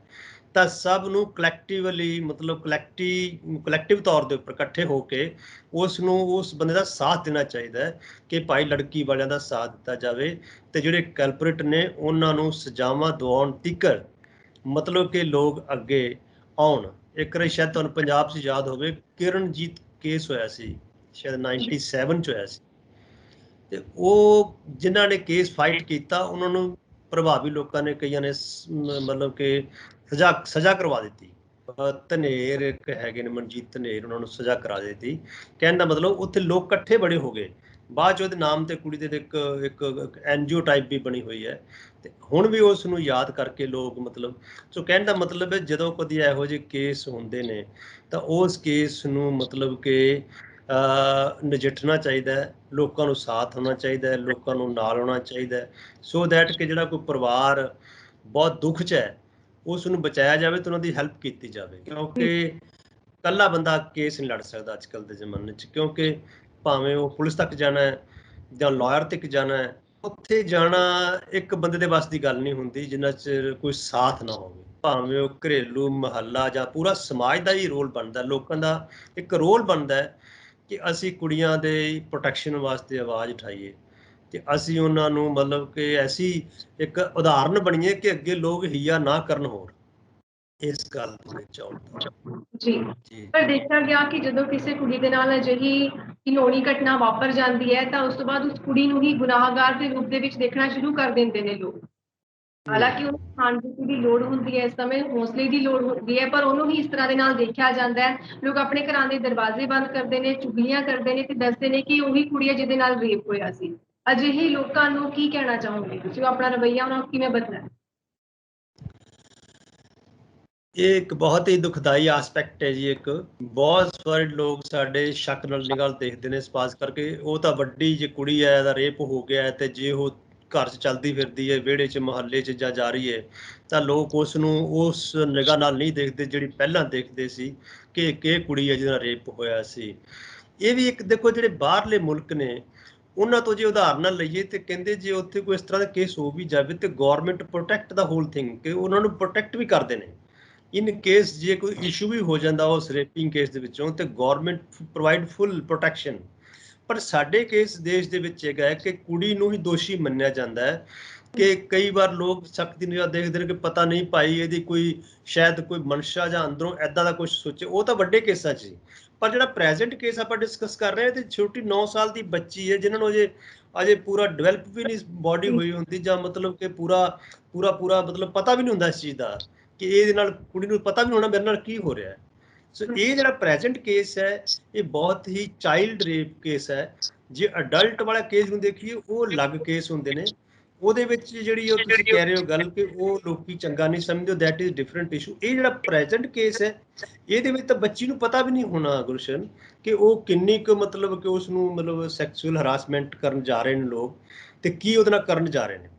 ਤਾਂ ਸਭ ਨੂੰ ਕਲੈਕਟਿਵਲੀ ਮਤਲਬ ਕਲੈਕਟਿਵ ਤੌਰ ਦੇ ਉੱਪਰ ਇਕੱਠੇ ਹੋ ਕੇ ਉਸ ਨੂੰ ਉਸ ਬੰਦੇ ਦਾ ਸਾਥ ਦੇਣਾ ਚਾਹੀਦਾ ਹੈ ਕਿ ਭਾਈ ਲੜਕੀ ਵਾਲਿਆਂ ਦਾ ਸਾਥ ਦਿੱਤਾ ਜਾਵੇ ਤੇ ਜਿਹੜੇ ਕਲਪਰੇਟ ਨੇ ਉਹਨਾਂ ਨੂੰ ਸਜ਼ਾਵਾਂ ਦਿਵਾਉਣ ਤੀਕਰ ਮਤਲਬ ਕਿ ਲੋਕ ਅੱਗੇ ਆਉਣ। ਇੱਕ ਵਾਰੀ ਸ਼ਾਇਦ ਤੁਹਾਨੂੰ ਪੰਜਾਬ 'ਚ ਯਾਦ ਹੋਵੇ, ਕਿਰਨਜੀਤ ਕੇਸ ਹੋਇਆ ਸੀ, ਸ਼ਾਇਦ 97 'ਚ ਹੋਇਆ ਸੀ, ਤੇ ਉਹ ਜਿਨ੍ਹਾਂ ਨੇ ਕੇਸ ਫਾਈਟ ਕੀਤਾ ਉਹਨਾਂ ਨੂੰ ਪ੍ਰਭਾਵੀ ਲੋਕਾਂ ਨੇ ਕਈਆਂ ਨੇ ਮਤਲਬ ਕਿ ਸਜ਼ਾ ਕਰਵਾ ਦਿੱਤੀ। ਧਨੇਰ ਇੱਕ ਹੈਗੇ ਨੇ ਮਨਜੀਤ ਧਨੇਰ, ਉਹਨਾਂ ਨੂੰ ਸਜ਼ਾ ਕਰਾ ਦਿੱਤੀ। ਕਹਿਣ ਦਾ ਮਤਲਬ ਉੱਥੇ ਲੋਕ ਇਕੱਠੇ ਬੜੇ ਹੋ ਗਏ। ਬਾਅਦ 'ਚ ਉਹਦੇ ਨਾਮ ਤੇ ਕੁੜੀ ਦੇ ਇੱਕ ਇੱਕ NGO ਟਾਈਪ ਵੀ ਬਣੀ ਹੋਈ ਹੈ, ਤੇ ਹੁਣ ਵੀ ਉਸ ਨੂੰ ਯਾਦ ਕਰਕੇ ਲੋਕ ਮਤਲਬ, ਸੋ ਕਹਿਣ ਦਾ ਮਤਲਬ ਹੈ ਜਦੋਂ ਕਦੀ ਇਹੋ ਜਿਹੇ ਕੇਸ ਹੁੰਦੇ ਨੇ ਤਾਂ ਉਸ ਕੇਸ ਨੂੰ ਮਤਲਬ ਕਿ ਨਜਿੱਠਣਾ ਚਾਹੀਦਾ ਹੈ, ਲੋਕਾਂ ਨੂੰ ਸਾਥ ਹੋਣਾ ਚਾਹੀਦਾ ਹੈ, ਲੋਕਾਂ ਨੂੰ ਨਾਲ ਹੋਣਾ ਚਾਹੀਦਾ ਹੈ, ਸੋ ਦੈਟ ਕਿ ਜਿਹੜਾ ਕੋਈ ਪਰਿਵਾਰ ਬਹੁਤ ਦੁੱਖ 'ਚ ਹੈ ਉਸ ਨੂੰ ਬਚਾਇਆ ਜਾਵੇ ਤੇ ਉਹਨਾਂ ਦੀ ਹੈਲਪ ਕੀਤੀ ਜਾਵੇ। ਕਿਉਂਕਿ ਇਕੱਲਾ ਬੰਦਾ ਕੇਸ ਨਹੀਂ ਲੜ ਸਕਦਾ ਅੱਜ ਕੱਲ੍ਹ ਦੇ ਜ਼ਮਾਨੇ 'ਚ, ਕਿਉਂਕਿ ਭਾਵੇਂ ਉਹ ਪੁਲਿਸ ਤੱਕ ਜਾਣਾ ਹੈ ਜਾਂ ਲਾਇਰ ਤੱਕ ਜਾਣਾ ਹੈ, ਉੱਥੇ ਜਾਣਾ ਇੱਕ ਬੰਦੇ ਦੇ ਵੱਸ ਦੀ ਗੱਲ ਨਹੀਂ ਹੁੰਦੀ ਜਿੰਨਾ ਚਿਰ ਕੋਈ ਸਾਥ ਨਾ ਹੋਵੇ। ਭਾਵੇਂ ਉਹ ਘਰੇਲੂ ਮਹੱਲਾ ਜਾਂ ਪੂਰਾ ਸਮਾਜ ਦਾ ਹੀ ਰੋਲ ਬਣਦਾ, ਲੋਕਾਂ ਦਾ ਇੱਕ ਰੋਲ ਬਣਦਾ ਹੈ ਕਿ ਅਸੀਂ ਕੁੜੀਆਂ ਦੇ ਪ੍ਰੋਟੈਕਸ਼ਨ ਵਾਸਤੇ ਆਵਾਜ਼ ਉਠਾਈਏ ਤੇ ਅਸੀਂ ਉਹਨਾਂ ਨੂੰ ਮਤਲਬ ਕਿ ਐਸੀ ਇੱਕ ਉਦਾਹਰਨ ਬਣੀਏ ਕਿ ਅੱਗੇ ਲੋਕ ਹੀਆ ਨਾ ਕਰਨ ਹੋਰ ਇਸ ਗੱਲ ਦੇ ਵਿੱਚ ਆਉਣ ਦਾ। ਜੀ, ਪਰ ਦੇਖਿਆ ਗਿਆ ਕਿ ਜਦੋਂ ਕਿਸੇ ਕੁੜੀ ਦੇ ਨਾਲ ਅਜਿਹੀ ਘਿਨੌਣੀ ਘਟਨਾ ਵਾਪਰ ਜਾਂਦੀ ਹੈ ਤਾਂ ਉਸ ਤੋਂ ਬਾਅਦ ਉਸ ਕੁੜੀ ਨੂੰ ਹੀ ਗੁਨਾਹਗਾਰ ਦੇ ਰੂਪ ਦੇ ਵਿੱਚ ਦੇਖਣਾ ਸ਼ੁਰੂ ਕਰ ਦਿੰਦੇ ਨੇ ਲੋਕ। ਹਾਲਾਂਕਿ ਉਹਨੂੰ ਖਾਣ-ਪੀਣ ਦੀ ਲੋੜ ਹੁੰਦੀ ਹੈ, ਇਸ ਸਮੇਂ ਹੌਸਲੇ ਦੀ ਲੋੜ ਹੁੰਦੀ ਹੈ, ਪਰ ਉਹਨੂੰ ਹੀ ਇਸ ਤਰ੍ਹਾਂ ਦੇ ਨਾਲ ਦੇਖਿਆ ਜਾਂਦਾ ਹੈ। ਲੋਕ ਆਪਣੇ ਘਰਾਂ ਦੇ ਦਰਵਾਜ਼ੇ ਬੰਦ ਕਰਦੇ ਨੇ, ਚੁਗਲੀਆਂ ਕਰਦੇ ਨੇ ਤੇ ਦੱਸਦੇ ਨੇ ਕਿ ਉਹੀ ਕੁੜੀ ਹੈ ਜਿਹਦੇ ਨਾਲ ਰੇਪ ਹੋਇਆ ਸੀ। ਅਜਿਹੇ ਲੋਕਾਂ ਨੂੰ ਕੀ ਕਹਿਣਾ ਚਾਹੋਗੇ ਤੁਸੀਂ, ਆਪਣਾ ਰਵੱਈਆ ਉਹਨਾਂ ਨੂੰ ਕਿਵੇਂ ਬਦਲਣਾ? ਇਹ ਇੱਕ ਬਹੁਤ ਹੀ ਦੁਖਦਾਈ ਆਸਪੈਕਟ ਹੈ ਜੀ। ਇੱਕ ਬਹੁਤ ਸਾਰੇ ਲੋਕ ਸਾਡੇ ਸ਼ੱਕ ਨਾਲ ਨਿਗਾਹ ਦੇਖਦੇ ਨੇ, ਇਸ ਪਾਸ ਕਰਕੇ ਉਹ ਤਾਂ ਵੱਡੀ ਜੇ ਕੁੜੀ ਹੈ, ਇਹਦਾ ਰੇਪ ਹੋ ਗਿਆ ਤੇ ਜੇ ਉਹ ਘਰ 'ਚ ਚੱਲਦੀ ਫਿਰਦੀ ਹੈ, ਵਿਹੜੇ 'ਚ ਮੁਹੱਲੇ 'ਚ ਜਾਂ ਜਾ ਰਹੀ ਹੈ, ਤਾਂ ਲੋਕ ਉਸ ਨੂੰ ਉਸ ਨਿਗਾਹ ਨਾਲ ਨਹੀਂ ਦੇਖਦੇ ਜਿਹੜੀ ਪਹਿਲਾਂ ਦੇਖਦੇ ਸੀ ਕਿ ਇਹ ਕੁੜੀ ਹੈ ਜਿਹਦਾ ਨਾਲ ਰੇਪ ਹੋਇਆ ਸੀ। ਇਹ ਵੀ ਇੱਕ ਦੇਖੋ, ਜਿਹੜੇ ਬਾਹਰਲੇ ਮੁਲਕ ਨੇ ਉਹਨਾਂ ਤੋਂ ਜੇ ਉਦਾਹਰਨ ਲਈਏ ਤੇ ਕਹਿੰਦੇ ਜੇ ਉੱਥੇ ਕੋਈ ਇਸ ਤਰ੍ਹਾਂ ਦਾ ਕੇਸ ਹੋ ਵੀ ਜਾਵੇ ਤੇ ਗੌਰਮੈਂਟ ਪ੍ਰੋਟੈਕਟ ਦਾ ਹੋਲ ਥਿੰਗ, ਕਿ ਉਹਨਾਂ ਨੂੰ ਪ੍ਰੋਟੈਕਟ ਵੀ ਕਰਦੇ ਨੇ ਇਨ ਕੇਸ ਜੇ ਕੋਈ ਇਸ਼ੂ ਵੀ ਹੋ ਜਾਂਦਾ ਉਸ ਰੇਪਿੰਗ ਕੇਸ ਦੇ ਵਿੱਚੋਂ, ਤੇ ਗੌਰਮੈਂਟ ਪ੍ਰੋਵਾਈਡ ਫੁੱਲ ਪ੍ਰੋਟੈਕਸ਼ਨ। ਪਰ ਸਾਡੇ ਕੇਸ ਦੇਸ਼ ਦੇ ਵਿੱਚ ਹੈਗਾ ਕਿ ਕੁੜੀ ਨੂੰ ਹੀ ਦੋਸ਼ੀ ਮੰਨਿਆ ਜਾਂਦਾ ਹੈ, ਕਿ ਕਈ ਵਾਰ ਲੋਕ ਸ਼ੱਕ ਦੀ ਨਿਗਾਹ ਦੇਖਦੇ ਨੇ ਕਿ ਪਤਾ ਨਹੀਂ ਭਾਈ ਇਹਦੀ ਕੋਈ ਸ਼ਾਇਦ ਕੋਈ ਮਨਸ਼ਾ ਜਾਂ ਅੰਦਰੋਂ ਐਦਾਂ ਦਾ ਕੁਝ ਸੋਚੇ, ਉਹ ਤਾਂ ਵੱਡੇ ਕੇਸਾਂ 'ਚ ਹੀ। ਪਰ ਜਿਹੜਾ ਪ੍ਰੈਜ਼ੈਂਟ ਕੇਸ ਆਪਾਂ ਡਿਸਕਸ ਕਰ ਰਹੇ ਹਾਂ ਤੇ ਛੋਟੀ 9 ਸਾਲ ਦੀ ਬੱਚੀ ਹੈ ਜਿਹਨਾਂ ਨੂੰ ਅਜੇ ਪੂਰਾ ਡਿਵੈਲਪ ਵੀ ਨਹੀਂ ਬਾਡੀ ਹੋਈ ਹੁੰਦੀ, ਜਾਂ ਮਤਲਬ ਕਿ ਪੂਰਾ ਮਤਲਬ ਪਤਾ ਵੀ ਨਹੀਂ ਹੁੰਦਾ ਇਸ ਚੀਜ਼ ਦਾ ਕਿ ਇਹਦੇ ਨਾਲ ਕੁੜੀ ਨੂੰ ਪਤਾ ਵੀ ਹੋਣਾ ਮੇਰੇ ਨਾਲ ਕੀ ਹੋ ਰਿਹਾ ਹੈ। ਸੋ ਇਹ ਜਿਹੜਾ ਪ੍ਰੈਜ਼ੈਂਟ ਕੇਸ ਹੈ ਇਹ ਬਹੁਤ ਹੀ ਚਾਈਲਡ ਰੇਪ ਕੇਸ ਹੈ। ਜੇ ਅਡਲਟ ਵਾਲਾ ਕੇਸ ਨੂੰ ਦੇਖੀਏ ਉਹ ਅਲੱਗ ਕੇਸ ਹੁੰਦੇ ਨੇ, ਉਹਦੇ ਵਿੱਚ ਜਿਹੜੀ ਉਹ ਤੁਸੀਂ ਕਹਿ ਰਹੇ ਹੋ ਗੱਲ ਕਿ ਉਹ ਲੋਕੀ ਚੰਗਾ ਨਹੀਂ ਸਮਝਦੇ, ਦੈਟ ਇਜ਼ ਡਿਫਰੈਂਟ ਇਸ਼ੂ। ਇਹ ਜਿਹੜਾ ਪ੍ਰੈਜ਼ੈਂਟ ਕੇਸ ਹੈ ਇਹਦੇ ਵਿੱਚ ਤਾਂ ਬੱਚੀ ਨੂੰ ਪਤਾ ਵੀ ਨਹੀਂ ਹੋਣਾ ਗੁਲਸ਼ਨ ਕਿ ਉਹ ਕਿੰਨੀ ਕੁ ਮਤਲਬ ਕਿ ਉਸ ਨੂੰ ਮਤਲਬ ਸੈਕਸੁਅਲ ਹਰਾਸਮੈਂਟ ਕਰਨ ਜਾ ਰਹੇ ਨੇ ਲੋਕ ਤੇ ਕੀ ਉਹਦੇ ਨਾਲ ਕਰਨ ਜਾ ਰਹੇ ਨੇ।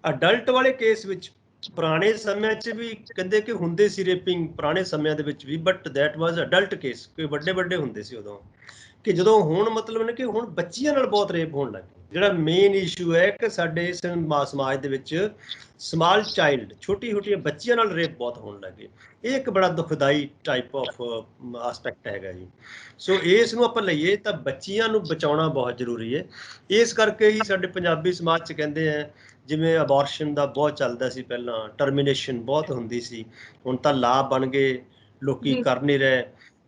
ਅਡਲਟ ਵਾਲੇ ਕੇਸ ਵਿੱਚ ਪੁਰਾਣੇ ਸਮਿਆਂ 'ਚ ਵੀ ਕਹਿੰਦੇ ਕਿ ਹੁੰਦੇ ਸੀ ਰੇਪਿੰਗ, ਪੁਰਾਣੇ ਸਮਿਆਂ ਦੇ ਵਿੱਚ ਵੀ, but that was adult case, ਕੋਈ ਵੱਡੇ ਹੁੰਦੇ ਸੀ ਉਦੋਂ। ਕਿ ਜਦੋਂ ਹੁਣ ਮਤਲਬ ਨੇ ਕਿ ਹੁਣ ਬੱਚੀਆਂ ਨਾਲ ਬਹੁਤ ਰੇਪ ਹੋਣ ਲੱਗ ਗਏ। ਜਿਹੜਾ ਮੇਨ ਇਸ਼ੂ ਹੈ ਕਿ ਸਾਡੇ ਸਮਾਜ ਦੇ ਵਿੱਚ ਸਮਾਲ ਚਾਈਲਡ, ਛੋਟੀਆਂ ਬੱਚੀਆਂ ਨਾਲ ਰੇਪ ਬਹੁਤ ਹੋਣ ਲੱਗ ਗਏ। ਇਹ ਇੱਕ ਬੜਾ ਦੁਖਦਾਈ ਟਾਈਪ ਆਫ ਆਸਪੈਕਟ ਹੈਗਾ ਜੀ। ਸੋ ਇਸ ਨੂੰ ਆਪਾਂ ਲਈਏ ਤਾਂ ਬੱਚੀਆਂ ਨੂੰ ਬਚਾਉਣਾ ਬਹੁਤ ਜ਼ਰੂਰੀ ਹੈ। ਇਸ ਕਰਕੇ ਹੀ ਸਾਡੇ ਪੰਜਾਬੀ ਸਮਾਜ 'ਚ ਕਹਿੰਦੇ ਆ, ਜਿਵੇਂ ਅਬੋਰਸ਼ਨ ਦਾ ਬਹੁਤ ਚੱਲਦਾ ਸੀ ਪਹਿਲਾਂ, ਟਰਮੀਨੇਸ਼ਨ ਬਹੁਤ ਹੁੰਦੀ ਸੀ, ਹੁਣ ਤਾਂ ਲਾਅ ਬਣ ਗਏ, ਲੋਕੀ ਕਰ ਨਹੀਂ ਰਹੇ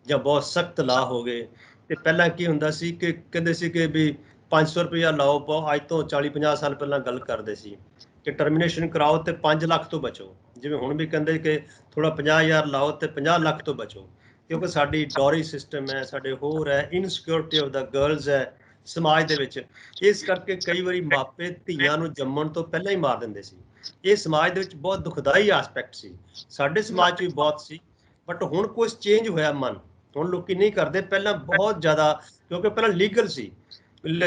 ਜਾਂ ਬਹੁਤ ਸਖਤ ਲਾਅ ਹੋ ਗਏ। ਤੇ ਪਹਿਲਾਂ ਕੀ ਹੁੰਦਾ ਸੀ ਕਿ ਕਹਿੰਦੇ ਸੀ ਕਿ ਵੀ 500 ਰੁਪਇਆ ਲਾਓ ਪਾਓ, ਅੱਜ ਤੋਂ 40-50 ਸਾਲ ਪਹਿਲਾਂ ਗੱਲ ਕਰਦੇ ਸੀ ਕਿ ਟਰਮੀਨੇਸ਼ਨ ਕਰਾਓ ਤੇ 5 ਲੱਖ ਤੋਂ ਬਚੋ। ਜਿਵੇਂ ਹੁਣ ਵੀ ਕਹਿੰਦੇ ਕਿ ਥੋੜਾ 50,000 ਲਾਓ ਤੇ 50 ਲੱਖ ਤੋਂ ਬਚੋ, ਕਿਉਂਕਿ ਸਾਡੀ ਡੋਰੀ ਸਿਸਟਮ ਹੈ, ਸਾਡੇ ਹੋਰ ਹੈ, ਇਨਸਿਕਿਉਰਿਟੀ ਆਫ ਦਾ ਗਰਲਸ ਹੈ ਸਮਾਜ ਦੇ ਵਿੱਚ। ਇਸ ਕਰਕੇ ਕਈ ਵਾਰੀ ਮਾਪੇ ਧੀਆਂ ਨੂੰ ਜੰਮਣ ਤੋਂ ਪਹਿਲਾਂ ਹੀ ਮਾਰ ਦਿੰਦੇ ਸੀ। ਇਹ ਸਮਾਜ ਦੇ ਵਿੱਚ ਬਹੁਤ ਦੁਖਦਾਈ ਆਸਪੈਕਟ ਸੀ, ਸਾਡੇ ਸਮਾਜ 'ਚ ਵੀ ਬਹੁਤ ਸੀ, ਬਟ ਹੁਣ ਕੁਝ ਚੇਂਜ ਹੋਇਆ ਮਨ, ਹੁਣ ਲੋਕੀ ਨਹੀਂ ਕਰਦੇ, ਪਹਿਲਾਂ ਬਹੁਤ ਜ਼ਿਆਦਾ, ਕਿਉਂਕਿ ਪਹਿਲਾਂ ਲੀਗਲ ਸੀ।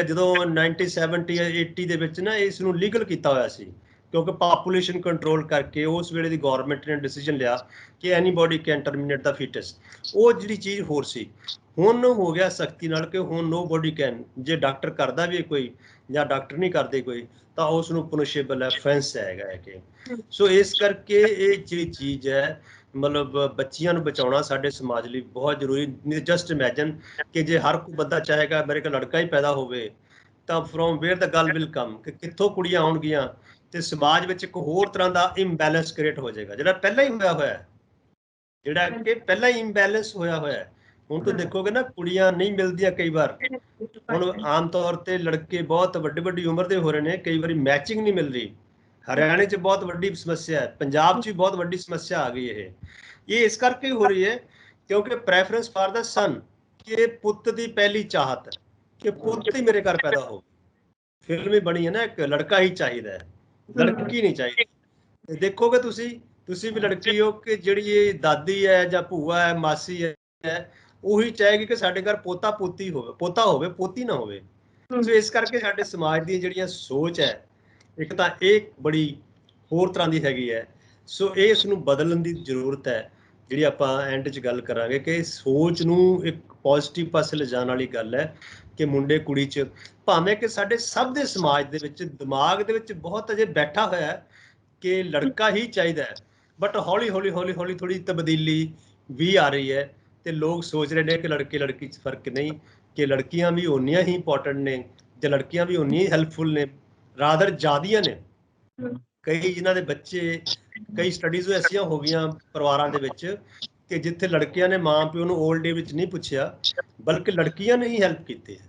ਜਦੋਂ 1970 80 ਦੇ ਵਿੱਚ ਨਾ ਇਸ ਨੂੰ ਲੀਗਲ ਕੀਤਾ ਹੋਇਆ ਸੀ, ਕਿਉਂਕਿ ਪਾਪੂਲੇਸ਼ਨ ਕੰਟਰੋਲ ਕਰਕੇ ਉਸ ਵੇਲੇ ਦੀ ਗੌਰਮੈਂਟ ਨੇ ਡਿਸੀਜਨ ਲਿਆ ਕਿ ਐਨੀਬੋਡੀ ਕੈਨ ਟਰਮੀਨੇਟ ਦਾ ਫੀਟਸ। ਉਹ ਜਿਹੜੀ ਚੀਜ਼ ਹੋਰ ਸੀ, ਹੁਣ ਹੋ ਗਿਆ ਸਖਤੀ ਨਾਲ ਕਿ ਹੁਣ ਨੋਬੋਡੀ ਕੈਨ, ਜੇ ਡਾਕਟਰ ਕਰਦਾ ਵੀ ਕੋਈ ਜਾਂ ਡਾਕਟਰ ਨਹੀਂ ਕਰਦੇ ਕੋਈ ਤਾਂ ਉਸ ਨੂੰ ਪਨਿਸ਼ੇਬਲ ਹੈ, ਫੈਂਸ ਹੈਗਾ ਕਿ। ਸੋ ਇਸ ਕਰਕੇ ਇਹ ਜਿਹੜੀ ਚੀਜ਼ ਹੈ ਮਤਲਬ ਬੱਚੀਆਂ ਨੂੰ ਬਚਾਉਣਾ ਸਾਡੇ ਸਮਾਜ ਲਈ ਬਹੁਤ ਜ਼ਰੂਰੀ। ਜਸਟ ਇਮੈਜਨ ਕਿ ਜੇ ਹਰ ਕੋਈ ਬੰਦਾ ਚਾਹੇਗਾ ਮੇਰੇ ਕੋਲ ਲੜਕਾ ਹੀ ਪੈਦਾ ਹੋਵੇ ਤਾਂ ਫਰੋਮ ਵੇਅਰ ਦਾ ਗੱਲ ਵਿਲ ਕਮ, ਕਿ ਕਿੱਥੋਂ ਕੁੜੀਆਂ ਆਉਣਗੀਆਂ ਤੇ ਸਮਾਜ ਵਿੱਚ ਇੱਕ ਹੋਰ ਤਰ੍ਹਾਂ ਦਾ ਇੰਬੈਲੈਂਸ ਕ੍ਰੀਏਟ ਹੋ ਜਾਏਗਾ ਜਿਹੜਾ ਪਹਿਲਾਂ ਹੀ ਹੋਇਆ ਹੈ। ਜਿਹੜਾ ਕਿ ਪਹਿਲਾਂ ਹੀ ਇੰਬੈਲੈਂਸ ਹੋਇਆ ਹੈ। ਹੁਣ ਤੁਸੀਂ ਦੇਖੋਗੇ ਨਾ, ਕੁੜੀਆਂ ਨਹੀਂ ਮਿਲਦੀਆਂ ਕਈ ਵਾਰ। ਹੁਣ ਆਮ ਤੌਰ ਤੇ ਲੜਕੇ ਬਹੁਤ ਵੱਡੀ ਉਮਰ ਦੇ ਹੋ ਰਹੇ ਨੇ, ਕਈ ਵਾਰੀ ਮੈਚਿੰਗ ਨਹੀਂ ਮਿਲ ਰਹੀ। ਹਰਿਆਣੇ 'ਚ ਬਹੁਤ ਵੱਡੀ ਸਮੱਸਿਆ ਹੈ, ਪੰਜਾਬ 'ਚ ਵੀ ਬਹੁਤ ਵੱਡੀ ਸਮੱਸਿਆ ਆ ਗਈ। ਇਹ ਇਸ ਕਰਕੇ ਹੋ ਰਹੀ ਹੈ ਕਿਉਂਕਿ ਪ੍ਰੈਫਰੈਂਸ ਫਾਰ ਦਾ ਸਨ, ਕਿ ਪੁੱਤ ਦੀ ਪਹਿਲੀ ਚਾਹਤ ਹੈ ਕਿ ਪੁੱਤ ਹੀ ਮੇਰੇ ਘਰ ਪੈਦਾ ਹੋ। ਫਿਲਮ ਹੀ ਬਣੀ ਹੈ ਨਾ, ਇੱਕ ਲੜਕਾ ਹੀ ਚਾਹੀਦਾ ਹੈ, ਲੜਕੀ ਨਹੀਂ ਚਾਹੀਦੀ। ਦੇਖੋਗੇ ਤੁਸੀਂ ਵੀ ਲੜਕੀ ਹੋ, ਕਿ ਜਿਹੜੀ ਇਹ ਦਾਦੀ ਹੈ ਜਾਂ ਭੂਆ ਹੈ, ਮਾਸੀ ਹੈ, ਉਹੀ ਚਾਹੇਗੀ ਕਿ ਸਾਡੇ ਘਰ ਪੋਤਾ ਹੋਵੇ, ਪੋਤੀ ਨਾ ਹੋਵੇ। ਸੋ ਇਸ ਕਰਕੇ ਸਾਡੇ ਸਮਾਜ ਦੀ ਜਿਹੜੀਆਂ ਸੋਚ ਹੈ, ਇੱਕ ਤਾਂ ਇਹ ਬੜੀ ਹੋਰ ਤਰ੍ਹਾਂ ਦੀ ਹੈਗੀ ਹੈ। ਸੋ ਇਸ ਨੂੰ ਬਦਲਣ ਦੀ ਜ਼ਰੂਰਤ ਹੈ, ਜਿਹੜੀ ਆਪਾਂ ਐਂਡ 'ਚ ਗੱਲ ਕਰਾਂਗੇ ਕਿ ਸੋਚ ਨੂੰ ਇੱਕ ਪੋਜ਼ਿਟਿਵ ਪਾਸੇ ਲਿਜਾਣ ਵਾਲੀ ਗੱਲ ਹੈ ਕਿ ਮੁੰਡੇ ਕੁੜੀ 'ਚ, ਭਾਵੇਂ ਕਿ ਸਾਡੇ ਸਭ ਦੇ ਸਮਾਜ ਦੇ ਵਿੱਚ ਦਿਮਾਗ ਦੇ ਵਿੱਚ ਬਹੁਤ ਅਜੇ ਬੈਠਾ ਹੋਇਆ ਹੈ ਕਿ ਲੜਕਾ ਹੀ ਚਾਹੀਦਾ ਹੈ, ਬਟ ਹੌਲੀ ਥੋੜੀ ਤਬਦੀਲੀ ਵੀ ਆ ਰਹੀ ਹੈ ਤੇ ਲੋਕ ਸੋਚ ਰਹੇ ਨੇ ਕਿ ਲੜਕੇ ਲੜਕੀ 'ਚ ਫਰਕ ਨਹੀਂ, ਕਿ ਲੜਕੀਆਂ ਵੀ ਓਨੀਆਂ ਹੀ ਇੰਪੋਰਟੈਂਟ ਨੇ ਤੇ ਲੜਕੀਆਂ ਵੀ ਓਨੀਆਂ ਹੀ ਹੈਲਪਫੁਲ ਨੇ, ਰਾਦਰ ਜ਼ਿਆਦੀਆਂ ਨੇ। ਕਈ ਜਿਨ੍ਹਾਂ ਦੇ ਬੱਚੇ, ਕਈ ਸਟੱਡੀਜ਼ ਐਸੀਆਂ ਹੋ ਗਈਆਂ ਪਰਿਵਾਰਾਂ ਦੇ ਵਿੱਚ ਕਿ ਜਿੱਥੇ ਲੜਕੀਆਂ ਨੇ ਮਾਂ ਪਿਓ ਨੂੰ 올ਡ ਏਜ ਵਿੱਚ ਨਹੀਂ ਪੁੱਛਿਆ, ਬਲਕਿ ਲੜਕੀਆਂ ਨੇ ਹੀ ਹੈਲਪ ਕੀਤੀ ਹੈ।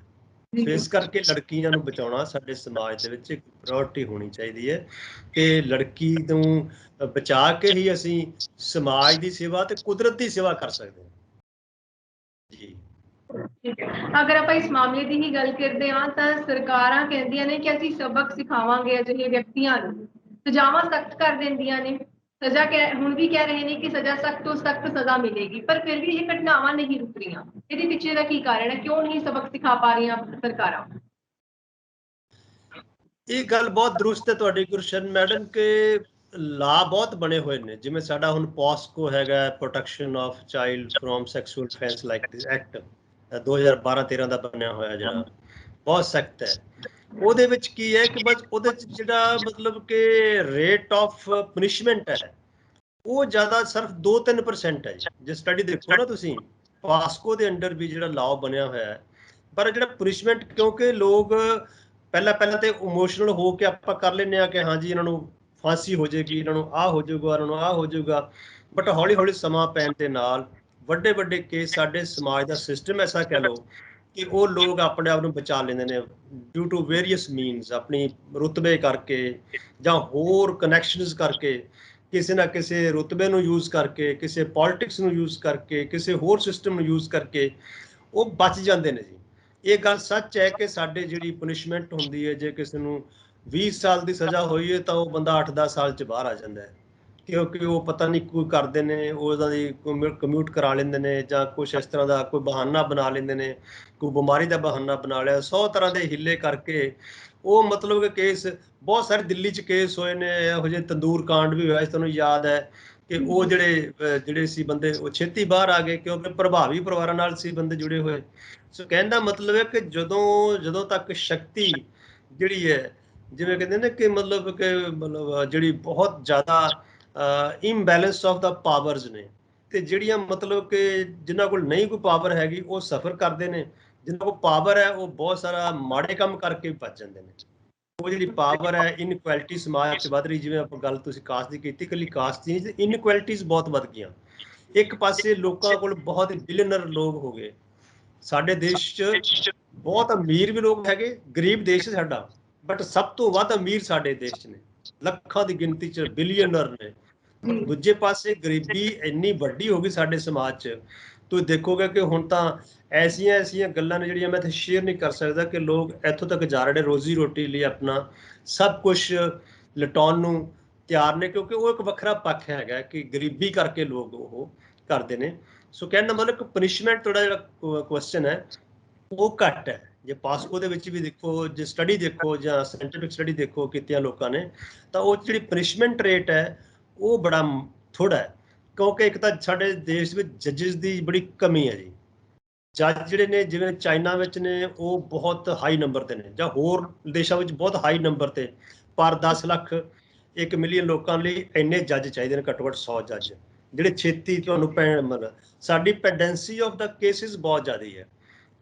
ਸੋ ਇਸ ਕਰਕੇ ਲੜਕੀਆਂ ਨੂੰ ਬਚਾਉਣਾ ਸਾਡੇ ਸਮਾਜ ਦੇ ਵਿੱਚ ਇੱਕ ਪ੍ਰਾਇੋਰਟੀ ਹੋਣੀ ਚਾਹੀਦੀ ਹੈ ਕਿ ਲੜਕੀ ਨੂੰ ਬਚਾ ਕੇ ਹੀ ਅਸੀਂ ਸਮਾਜ ਦੀ ਸੇਵਾ ਤੇ ਕੁਦਰਤ ਦੀ ਸੇਵਾ ਕਰ ਸਕਦੇ ਹਾਂ ਜੀ। ਠੀਕ ਹੈ, ਅਗਰ ਆਪਾਂ ਇਸ ਮਾਮਲੇ ਦੀ ਹੀ ਗੱਲ ਕਰਦੇ ਹਾਂ ਤਾਂ ਸਰਕਾਰਾਂ ਕਹਿੰਦੀਆਂ ਨੇ ਕਿ ਅਸੀਂ ਸਬਕ ਸਿਖਾਵਾਂਗੇ ਅਜਿਹੇ ਵਿਅਕਤੀਆਂ ਨੂੰ, ਸਜ਼ਾਵਾਂ ਸਖਤ ਕਰ ਦਿੰਦੀਆਂ ਨੇ। ਸਜ਼ਾ ਹੁਣ ਵੀ ਕਹਿ ਰਹੇ ਨੇ ਕਿ ਸਖਤ ਤੋਂ ਸਖਤ ਸਜ਼ਾ ਮਿਲੇਗੀ, ਪਰ ਫਿਰ ਵੀ ਇਹ ਘਟਨਾਵਾਂ ਨਹੀਂ ਰੁਕ ਰਹੀਆਂ। ਇਹਦੇ ਪਿੱਛੇ ਦਾ ਕੀ ਕਾਰਨ ਹੈ? ਕਿਉਂ ਨਹੀਂ ਸਬਕ ਸਿਖਾ ਪਾ ਰਹੀਆਂ ਸਰਕਾਰਾਂ? ਇਹ ਗੱਲ ਬਹੁਤ ਦਰੁਸਤ ਹੈ ਤੁਹਾਡੀ ਗੁਰਸ਼ਨ ਮੈਡਮ, ਕਿ ਲਾ ਬਹੁਤ ਬਣੇ ਹੋਏ ਨੇ, ਜਿਵੇਂ ਸਾਡਾ ਹੁਣ ਪੋਸਕੋ ਹੈਗਾ, protection of child from sexual offence like this act 2012-13 ਦਾ ਬਣਿਆ ਹੋਇਆ, ਜਿਹੜਾ ਬਹੁਤ ਸਖਤ ਹੈ। ਉਹਦੇ ਵਿੱਚ ਕੀ ਹੈ ਕਿ ਬਸ ਉਹਦੇ 'ਚ ਜਿਹੜਾ ਮਤਲਬ ਕਿ ਰੇਟ ਆਫ ਪਨਿਸ਼ਮੈਂਟ ਹੈ ਉਹ ਜ਼ਿਆਦਾ ਸਿਰਫ 2-3% ਹੈ। ਜੇ ਸਟੱਡੀ ਦੇਖੋ ਨਾ ਤੁਸੀਂ, ਪਾਸਕੋ ਦੇ ਅੰਡਰ ਵੀ ਜਿਹੜਾ ਲਾਅ ਬਣਿਆ ਹੋਇਆ ਹੈ, ਪਰ ਜਿਹੜਾ ਪਨਿਸ਼ਮੈਂਟ, ਕਿਉਂਕਿ ਲੋਕ ਪਹਿਲਾਂ ਤੇ ਇਮੋਸ਼ਨਲ ਹੋ ਕੇ ਆਪਾਂ ਕਰ ਲੈਂਦੇ ਹਾਂ ਕਿ ਹਾਂਜੀ ਇਹਨਾਂ ਨੂੰ ਫਾਂਸੀ ਹੋ ਜਾਏਗੀ, ਇਹਨਾਂ ਨੂੰ ਆਹ ਹੋ ਜਾਊਗਾ, ਇਹਨਾਂ ਨੂੰ ਆਹ ਹੋ ਜਾਊਗਾ, ਬਟ ਹੌਲੀ ਸਮਾਂ ਪੈਣ ਦੇ ਨਾਲ ਵੱਡੇ ਕੇਸ, ਸਾਡੇ ਸਮਾਜ ਦਾ ਸਿਸਟਮ ਐਸਾ ਕਹਿ ਲਓ ਕਿ ਉਹ ਲੋਕ ਆਪਣੇ ਆਪ ਨੂੰ ਬਚਾ ਲੈਂਦੇ ਨੇ ਡਿਊ ਟੂ ਵੇਰੀਅਸ ਮੀਨਸ, ਆਪਣੀ ਰੁਤਬੇ ਕਰਕੇ ਜਾਂ ਹੋਰ ਕਨੈਕਸ਼ਨਸ ਕਰਕੇ, ਕਿਸੇ ਨਾ ਕਿਸੇ ਰੁਤਬੇ ਨੂੰ ਯੂਜ਼ ਕਰਕੇ, ਕਿਸੇ ਪੋਲਿਟਿਕਸ ਨੂੰ ਯੂਜ਼ ਕਰਕੇ, ਕਿਸੇ ਹੋਰ ਸਿਸਟਮ ਨੂੰ ਯੂਜ਼ ਕਰਕੇ ਉਹ ਬਚ ਜਾਂਦੇ ਨੇ ਜੀ। ਇਹ ਗੱਲ ਸੱਚ ਹੈ ਕਿ ਸਾਡੇ ਜਿਹੜੀ ਪਨਿਸ਼ਮੈਂਟ ਹੁੰਦੀ ਹੈ, ਜੇ ਕਿਸੇ ਨੂੰ 20 ਸਾਲ ਦੀ ਸਜ਼ਾ ਹੋਈ ਹੈ ਤਾਂ ਉਹ ਬੰਦਾ 8-10 ਸਾਲ 'ਚ ਬਾਹਰ ਆ ਜਾਂਦਾ ਹੈ, ਕਿਉਂਕਿ ਉਹ ਪਤਾ ਨਹੀਂ ਕੋਈ ਕਰਦੇ ਨੇ, ਉਹਨਾਂ ਦੀ ਕਮਿਊਟ ਕਰਾ ਲੈਂਦੇ ਨੇ ਜਾਂ ਕੁਛ ਇਸ ਤਰ੍ਹਾਂ ਦਾ ਕੋਈ ਬਹਾਨਾ ਬਣਾ ਲੈਂਦੇ ਨੇ, ਕੋਈ ਬਿਮਾਰੀ ਦਾ ਬਹਾਨਾ ਬਣਾ ਲਿਆ, 100 ਤਰ੍ਹਾਂ ਦੇ ਹਿੱਲੇ ਕਰਕੇ ਉਹ ਮਤਲਬ ਕਿ ਕੇਸ ਬਹੁਤ ਸਾਰੇ ਦਿੱਲੀ 'ਚ ਕੇਸ ਹੋਏ ਨੇ, ਇਹੋ ਜਿਹੇ ਤੰਦੂਰ ਕਾਂਡ ਵੀ ਹੋਇਆ, ਤੁਹਾਨੂੰ ਯਾਦ ਹੈ ਕਿ ਉਹ ਜਿਹੜੇ ਸੀ ਬੰਦੇ ਉਹ ਛੇਤੀ ਬਾਹਰ ਆ ਗਏ ਕਿਉਂਕਿ ਪ੍ਰਭਾਵੀ ਪਰਿਵਾਰਾਂ ਨਾਲ ਸੀ ਬੰਦੇ ਜੁੜੇ ਹੋਏ। ਸੋ ਕਹਿਣ ਦਾ ਮਤਲਬ ਹੈ ਕਿ ਜਦੋਂ ਤੱਕ ਸ਼ਕਤੀ ਜਿਹੜੀ ਹੈ, ਜਿਵੇਂ ਕਹਿੰਦੇ ਨੇ ਕਿ ਮਤਲਬ ਜਿਹੜੀ ਬਹੁਤ ਜ਼ਿਆਦਾ ਇੰਬੈਲੈਂਸ ਆਫ ਦਾ ਪਾਵਰਸ ਨੇ, ਤੇ ਜਿਹੜੀਆਂ ਮਤਲਬ ਕਿ ਜਿਨ੍ਹਾਂ ਕੋਲ ਨਹੀਂ ਕੋਈ ਪਾਵਰ ਹੈਗੀ ਉਹ ਸਫਰ ਕਰਦੇ ਨੇ, ਜਿਨ੍ਹਾਂ ਕੋਲ ਪਾਵਰ ਹੈ ਉਹ ਬਹੁਤ ਸਾਰਾ ਮਾੜੇ ਕੰਮ ਕਰਕੇ ਬਚ ਜਾਂਦੇ ਨੇ। ਉਹ ਜਿਹੜੀ ਪਾਵਰ ਹੈ, ਇਨਇਕੁਐਲਿਟੀ ਸਮਾਜ 'ਚ ਵੱਧ ਰਹੀ, ਜਿਵੇਂ ਆਪਾਂ ਗੱਲ ਤੁਸੀਂ ਕਾਸਟ ਦੀ ਕੀਤੀ, ਇਕੱਲੀ ਕਾਸਟ ਦੀ, ਇਨਇਕੁਐਲਿਟੀਜ਼ ਬਹੁਤ ਵੱਧ ਗਈਆਂ। ਇੱਕ ਪਾਸੇ ਲੋਕਾਂ ਕੋਲ ਬਹੁਤ ਬਿਲੀਅਨਰ ਲੋਕ ਹੋ ਗਏ, ਸਾਡੇ ਦੇਸ਼ 'ਚ ਬਹੁਤ ਅਮੀਰ ਵੀ ਲੋਕ ਹੈਗੇ, ਗਰੀਬ ਦੇਸ਼ ਸਾਡਾ, ਬਟ ਸਭ ਤੋਂ ਵੱਧ ਅਮੀਰ ਸਾਡੇ ਦੇਸ਼ 'ਚ ਨੇ, ਲੱਖਾਂ ਦੀ ਗਿਣਤੀ 'ਚ ਬਿਲੀਅਨਰ ਨੇ। ਬਟ ਦੂਜੇ ਪਾਸੇ ਗਰੀਬੀ ਇੰਨੀ ਵੱਡੀ ਹੋ ਗਈ ਸਾਡੇ ਸਮਾਜ 'ਚ, ਤੁਸੀਂ ਦੇਖੋਗੇ ਕਿ ਹੁਣ ਤਾਂ ਐਸੀਆਂ ਗੱਲਾਂ ਨੇ ਜਿਹੜੀਆਂ ਮੈਂ ਇੱਥੇ ਸ਼ੇਅਰ ਨਹੀਂ ਕਰ ਸਕਦਾ, ਕਿ ਲੋਕ ਇੱਥੋਂ ਤੱਕ ਜਾ ਰਹੇ ਨੇ ਰੋਜ਼ੀ ਰੋਟੀ ਲਈ ਆਪਣਾ ਸਭ ਕੁਛ ਲਟਾਉਣ ਨੂੰ ਤਿਆਰ ਨੇ, ਕਿਉਂਕਿ ਉਹ ਇੱਕ ਵੱਖਰਾ ਪੱਖ ਹੈਗਾ ਕਿ ਗਰੀਬੀ ਕਰਕੇ ਲੋਕ ਉਹ ਕਰਦੇ ਨੇ। ਸੋ ਕਹਿਣ ਦਾ ਮਤਲਬ ਕਿ ਪਨਿਸ਼ਮੈਂਟ ਥੋੜਾ ਜਿਹੜਾ ਕੁਐਸਚਨ ਹੈ ਉਹ ਘੱਟ ਹੈ। ਜੇ ਪਾਸਕੋ ਦੇ ਵਿੱਚ ਵੀ ਦੇਖੋ, ਜੇ ਸਟੱਡੀ ਦੇਖੋ ਜਾਂ ਸਾਇੰਟੀਫਿਕ ਸਟੱਡੀ ਦੇਖੋ ਕੀਤੀਆਂ ਲੋਕਾਂ ਨੇ, ਤਾਂ ਉਹ ਜਿਹੜੀ ਪਨਿਸ਼ਮੈਂਟ ਰੇਟ ਹੈ ਉਹ ਬੜਾ ਥੋੜਾ ਹੈ, ਕਿਉਂਕਿ ਇੱਕ ਤਾਂ ਸਾਡੇ ਦੇਸ਼ ਵਿੱਚ ਜੱਜਿਸ ਦੀ ਬੜੀ ਕਮੀ ਹੈ ਜੀ। ਜੱਜ ਜਿਹੜੇ ਨੇ, ਜਿਵੇਂ ਚਾਈਨਾ ਵਿੱਚ ਨੇ, ਉਹ ਬਹੁਤ ਹਾਈ ਨੰਬਰ ਤੇ ਨੇ, ਜਾਂ ਹੋਰ ਦੇਸ਼ਾਂ ਵਿੱਚ ਬਹੁਤ ਹਾਈ ਨੰਬਰ ਤੇ, ਪਰ 10 ਲੱਖ 1 ਮਿਲੀਅਨ ਲੋਕਾਂ ਲਈ ਇੰਨੇ ਜੱਜ ਚਾਹੀਦੇ ਨੇ, ਘੱਟੋ ਘੱਟ 100 ਜੱਜ, ਜਿਹੜੇ ਛੇਤੀ ਤੁਹਾਨੂੰ ਮਤਲਬ ਸਾਡੀ ਪੈਂਡੈਂਸੀ ਆਫ ਦਾ ਕੇਸਿਸ ਬਹੁਤ ਜ਼ਿਆਦਾ ਹੈ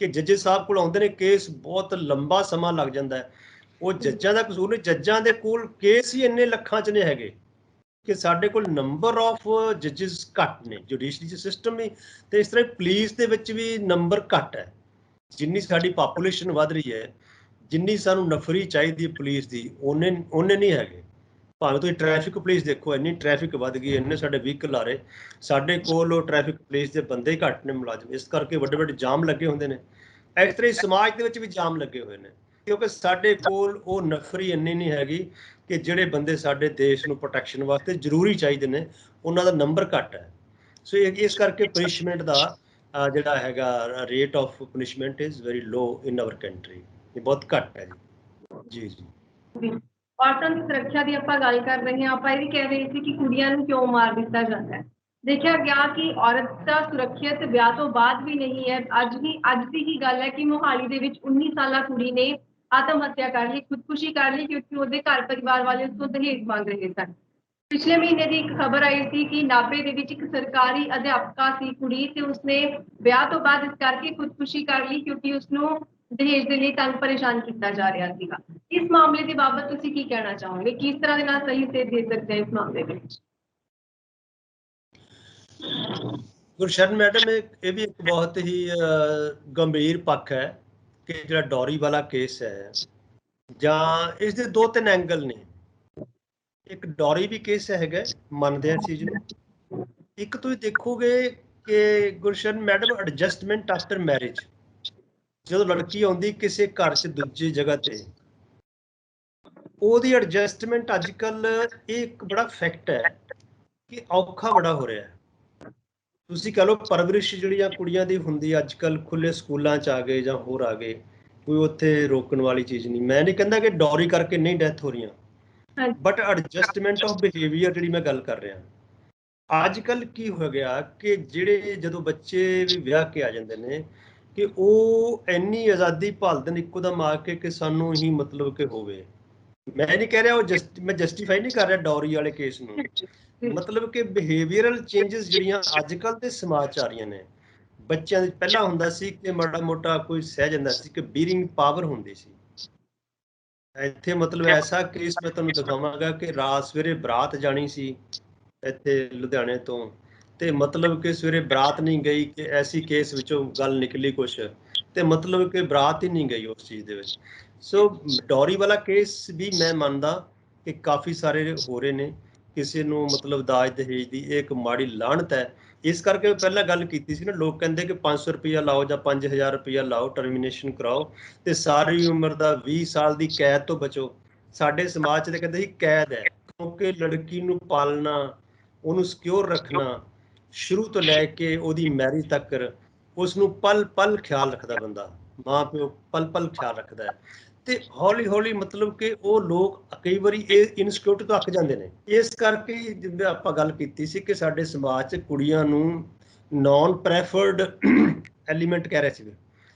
ਕਿ ਜੱਜਿਸ ਸਾਹਿਬ ਕੋਲ ਆਉਂਦੇ ਨੇ, ਕੇਸ ਬਹੁਤ ਲੰਬਾ ਸਮਾਂ ਲੱਗ ਜਾਂਦਾ ਹੈ। ਉਹ ਜੱਜਾਂ ਦਾ ਕਸੂਰ ਨਹੀਂ, ਜੱਜਾਂ ਦੇ ਕੋਲ ਕੇਸ ਹੀ ਇੰਨੇ ਲੱਖਾਂ 'ਚ ਨੇ ਹੈਗੇ ਕਿ ਸਾਡੇ ਕੋਲ ਨੰਬਰ ਆਫ ਜੱਜਿਸ ਘੱਟ ਨੇ ਜੁਡੀਸ਼ਰੀ ਸਿਸਟਮ ਵੀ, ਤੇ ਇਸ ਤਰ੍ਹਾਂ ਪੁਲਿਸ ਦੇ ਵਿੱਚ ਵੀ ਨੰਬਰ ਘੱਟ ਹੈ। ਜਿੰਨੀ ਸਾਡੀ ਪਾਪੂਲੇਸ਼ਨ ਵੱਧ ਰਹੀ ਹੈ, ਜਿੰਨੀ ਸਾਨੂੰ ਨਫਰੀ ਚਾਹੀਦੀ ਹੈ ਪੁਲਿਸ ਦੀ, ਉਹਨੇ ਨਹੀਂ ਹੈਗੇ। ਭਾਵੇਂ ਤੁਸੀਂ ਟ੍ਰੈਫਿਕ ਪੁਲਿਸ ਦੇਖੋ, ਇੰਨੀ ਟ੍ਰੈਫਿਕ ਵੱਧ ਗਈ, ਇੰਨੇ ਸਾਡੇ ਵਹੀਕਲ ਆ ਰਹੇ, ਸਾਡੇ ਕੋਲ ਉਹ ਟ੍ਰੈਫਿਕ ਪੁਲਿਸ ਦੇ ਬੰਦੇ ਹੀ ਘੱਟ ਨੇ ਮੁਲਾਜ਼ਮ, ਇਸ ਕਰਕੇ ਵੱਡੇ ਵੱਡੇ ਜਾਮ ਲੱਗੇ ਹੁੰਦੇ ਨੇ। ਇਸ ਤਰ੍ਹਾਂ ਹੀ ਸਮਾਜ ਦੇ ਵਿੱਚ ਵੀ ਜਾਮ ਲੱਗੇ ਹੋਏ ਨੇ, ਕਿਉਂਕਿ ਸਾਡੇ ਕੋਲ ਉਹ ਨਫਰੀ ਇੰਨੀ ਨਹੀਂ ਹੈਗੀ ਕਿ ਜਿਹੜੇ ਬੰਦੇ ਸਾਡੇ ਦੇਸ਼ ਨੂੰ ਪ੍ਰੋਟੈਕਸ਼ਨ ਵਾਸਤੇ ਜ਼ਰੂਰੀ ਚਾਹੀਦੇ ਨੇ, ਉਹਨਾਂ ਦਾ ਨੰਬਰ ਘੱਟ ਹੈ। ਸੋ ਇਸ ਕਰਕੇ ਪਨਿਸ਼ਮੈਂਟ ਦਾ ਜਿਹੜਾ ਹੈਗਾ rate of punishment is very low in our country, ਇਹ ਬਹੁਤ ਘੱਟ ਹੈ ਜੀ। ਜੀ ਔਰਤਾਂ ਦੀ ਸੁਰੱਖਿਆ ਦੀ ਆਪਾਂ ਗੱਲ ਕਰ ਰਹੇ ਹਾਂ, ਆਪਾਂ ਇਹ ਵੀ ਕਹਿ ਰਹੇ ਸੀ ਕਿ ਕੁੜੀਆਂ ਨੂੰ ਕਿਉਂ ਮਾਰ ਦਿੱਤਾ ਜਾਂਦਾ ਹੈ। ਦੇਖਿਆ ਗਿਆ ਕਿ ਔਰਤ ਦਾ ਸੁਰੱਖਿਅਤ ਵਿਆਹ ਤੋਂ ਬਾਅਦ ਵੀ ਨਹੀਂ ਹੈ। ਅੱਜ ਦੀ ਹੀ ਗੱਲ ਹੈ ਕਿ ਮੋਹਾਲੀ ਦੇ ਵਿੱਚ 19 ਸਾਲਾ ਕੁੜੀ ਨੇ ਆਤਮ ਹੱਤਿਆ ਕਰ ਲਈ, ਖੁਦਕੁਸ਼ੀ ਕਰ ਲਈ, ਕਿਉਂਕਿ ਉਹਦੇ ਘਰ ਪਰਿਵਾਰ ਵਾਲੇ ਉਸ ਤੋਂ ਦਹੇਜ ਮੰਗ ਰਹੇ ਸਨ। ਪਿਛਲੇ ਮਹੀਨੇ ਦੀ ਇੱਕ ਖਬਰ ਆਈ ਸੀ ਕਿ ਨਾਭੇ ਦੇ ਵਿੱਚ ਇੱਕ ਸਰਕਾਰੀ ਅਧਿਆਪਕਾ ਸੀ ਕੁੜੀ, ਤੇ ਉਸਨੇ ਵਿਆਹ ਤੋਂ ਬਾਅਦ ਇਸ ਕਰਕੇ ਖੁਦਕੁਸ਼ੀ ਕਰ ਲਈ ਕਿਉਂਕਿ ਉਸਨੂੰ ਦਹੇਜ ਦੇ ਲਈ ਤੰਗ ਪਰੇਸ਼ਾਨ ਕੀਤਾ ਜਾ ਰਿਹਾ ਸੀਗਾ। ਇਸ ਮਾਮਲੇ ਦੇ ਬਾਬਤ ਤੁਸੀਂ ਕੀ ਕਹਿਣਾ ਚਾਹੋਗੇ? ਕਿਸ ਤਰ੍ਹਾਂ ਦੇ ਨਾਲ ਸਹੀ ਸੇਧ ਦੇ ਸਕਦੇ हैं इस मामले में? ਗੁਰਸ਼ਰਨ ਮੈਡਮ, ਇਹ ਵੀ ਇੱਕ ਬਹੁਤ ਹੀ ਗੰਭੀਰ ਪੱਖ ਹੈ ਕਿ ਜਿਹੜਾ ਡੌਰੀ ਵਾਲਾ ਕੇਸ ਹੈ, ਜਾਂ ਇਸ ਦੇ ਦੋ ਤਿੰਨ ਐਂਗਲ ਨੇ। ਇੱਕ ਡੌਰੀ ਵੀ ਕੇਸ ਹੈਗਾ, ਮੰਨਦੇ ਆ ਇਸ ਚੀਜ਼ ਨੂੰ। ਇੱਕ ਤੁਸੀਂ ਦੇਖੋਗੇ ਕਿ Gursharan madam, adjustment after marriage, ਜਦੋਂ ਲੜਕੀ ਆਉਂਦੀ ਕਿਸੇ ਘਰ 'ਚ ਦੂਜੀ ਜਗ੍ਹਾ ਤੇ, ਉਹਦੀ ਐਡਜਸਟਮੈਂਟ ਅੱਜ ਕੱਲ ਇਹ ਇੱਕ ਬੜਾ ਫੈਕਟ ਹੈ ਕਿ ਔਖਾ ਬੜਾ ਹੋ ਰਿਹਾ। ਤੁਸੀਂ ਕਹ ਲਓ ਪਰਵਰਿਸ਼ ਜਿਹੜੀਆਂ ਕੁੜੀਆਂ ਦੀ ਹੁੰਦੀ ਅੱਜ ਕੱਲ ਖੁੱਲੇ ਸਕੂਲਾਂ 'ਚ ਆ ਗਏ ਜਾਂ ਹੋਰ ਆ ਗਏ, ਕੋਈ ਉੱਥੇ ਰੋਕਣ ਵਾਲੀ ਚੀਜ਼ ਨਹੀਂ। ਮੈਂ ਨਹੀਂ ਕਹਿੰਦਾ ਕਿ ਡੌਰੀ ਕਰਕੇ ਨਹੀਂ ਡੈਥ ਹੋ ਰਹੀਆਂ, ਬਟ ਐਡਜਸਟਮੈਂਟ ਆਫ ਬਿਹੇਵੀਅਰ ਜਿਹੜੀ ਮੈਂ ਗੱਲ ਕਰ ਰਿਹਾ। ਅੱਜ ਕੱਲ ਕੀ ਹੋ ਗਿਆ ਕਿ ਜਿਹੜੇ ਜਦੋਂ ਬੱਚੇ ਵੀ ਵਿਆਹ ਕੇ ਆ ਜਾਂਦੇ ਨੇ, ਕਿ ਉਹ ਇੰਨੀ ਆਜ਼ਾਦੀ ਭਾਲਦੇ ਨੇ ਇੱਕੋ ਦਮ ਆ ਕੇ ਸਾਨੂੰ ਹੀ ਮਤਲਬ ਕਿ ਹੋਵੇ। ਮੈਂ ਨਹੀਂ ਕਹਿ ਰਿਹਾ ਮੈਂ ਜਸਟੀਫਾਈ ਨਹੀਂ ਕਰ ਰਿਹਾ ਡੌਰੀ ਵਾਲੇ ਕੇਸ ਨੂੰ, ਮਤਲਬ ਕਿ ਬਿਹੇਵੀਅਰਲ ਚੇਂਜਸ ਜਿਹੜੀਆਂ ਅੱਜ ਕੱਲ ਦੇ ਸਮਾਜ 'ਚ ਆ ਰਹੀਆਂ ਨੇ। ਬੱਚਿਆਂ ਦੇ ਪਹਿਲਾਂ ਹੁੰਦਾ ਸੀ ਕਿ ਮਾੜਾ ਮੋਟਾ ਕੋਈ ਸਹਿ ਜਾਂਦਾ ਸੀ ਕਿ ਬੀਰਿੰਗ ਪਾਵਰ ਹੁੰਦੀ ਸੀ। ਇੱਥੇ ਮਤਲਬ ਐਸਾ ਕੇਸ ਮੈਂ ਤੁਹਾਨੂੰ ਦਿਖਾਵਾਂਗਾ ਕਿ ਰਾਤ ਸਵੇਰੇ ਬਰਾਤ ਜਾਣੀ ਸੀ ਇੱਥੇ ਲੁਧਿਆਣੇ ਤੋਂ, ਤੇ ਮਤਲਬ ਕਿ ਸਵੇਰੇ ਬਰਾਤ ਨਹੀਂ ਗਈ, ਕਿ ਐਸੀ ਕੇਸ ਵਿੱਚੋਂ ਗੱਲ ਨਿਕਲੀ ਕੁਛ, ਤੇ ਮਤਲਬ ਕਿ ਬਰਾਤ ਹੀ ਨਹੀਂ ਗਈ ਉਸ ਚੀਜ਼ ਦੇ ਵਿੱਚ। ਸੋ ਡੌਰੀ ਵਾਲਾ ਕੇਸ ਵੀ ਮੈਂ ਮੰਨਦਾ ਕਿ ਕਾਫੀ ਸਾਰੇ ਹੋ ਰਹੇ ਨੇ। ਕਿਸੇ ਨੂੰ ਮਤਲਬ ਦਾਜ ਦਹੇਜ ਦੀ ਇਹ ਇੱਕ ਮਾੜੀ ਲਾਹਨਤ ਹੈ। ਇਸ ਕਰਕੇ ਪਹਿਲਾਂ ਗੱਲ ਕੀਤੀ ਸੀ ਨਾ, ਲੋਕ ਕਹਿੰਦੇ ਕਿ 500 ਰੁਪਇਆ ਲਾਓ ਜਾਂ 5000 ਰੁਪਇਆ ਲਾਓ, ਟਰਮੀਨੇਸ਼ਨ ਕਰਾਓ ਤੇ ਸਾਰੀ ਉਮਰ ਦਾ 20 ਸਾਲ ਦੀ ਕੈਦ ਤੋਂ ਬਚੋ। ਸਾਡੇ ਸਮਾਜ 'ਚ ਤਾਂ ਕਹਿੰਦੇ ਸੀ ਕੈਦ ਹੈ, ਕਿਉਂਕਿ ਲੜਕੀ ਨੂੰ ਪਾਲਣਾ, ਉਹਨੂੰ ਸਿਕਿਉਰ ਰੱਖਣਾ, ਸ਼ੁਰੂ ਤੋਂ ਲੈ ਕੇ ਉਹਦੀ ਮੈਰਿਜ ਤੱਕ ਉਸ ਨੂੰ ਪਲ ਪਲ ਖਿਆਲ ਰੱਖਦਾ ਬੰਦਾ, ਮਾਂ ਪਿਓ ਪਲ ਪਲ ਖਿਆਲ ਰੱਖਦਾ ਹੈ। ਤੇ ਹੌਲੀ ਹੌਲੀ ਮਤਲਬ ਕਿ ਉਹ ਲੋਕ ਕਈ ਵਾਰੀ ਇਹ ਇਨਸਿਕਿਉਰਿਟੀ ਤੋਂ ਅੱਕ ਜਾਂਦੇ ਨੇ। ਇਸ ਕਰਕੇ ਜਿਵੇਂ ਆਪਾਂ ਗੱਲ ਕੀਤੀ ਸੀ ਕਿ ਸਾਡੇ ਸਮਾਜ 'ਚ ਕੁੜੀਆਂ ਨੂੰ ਨੌਨ ਪ੍ਰੈਫਰਡ ਐਲੀਮੈਂਟ ਕਹਿ ਰਹੇ ਸੀਗੇ।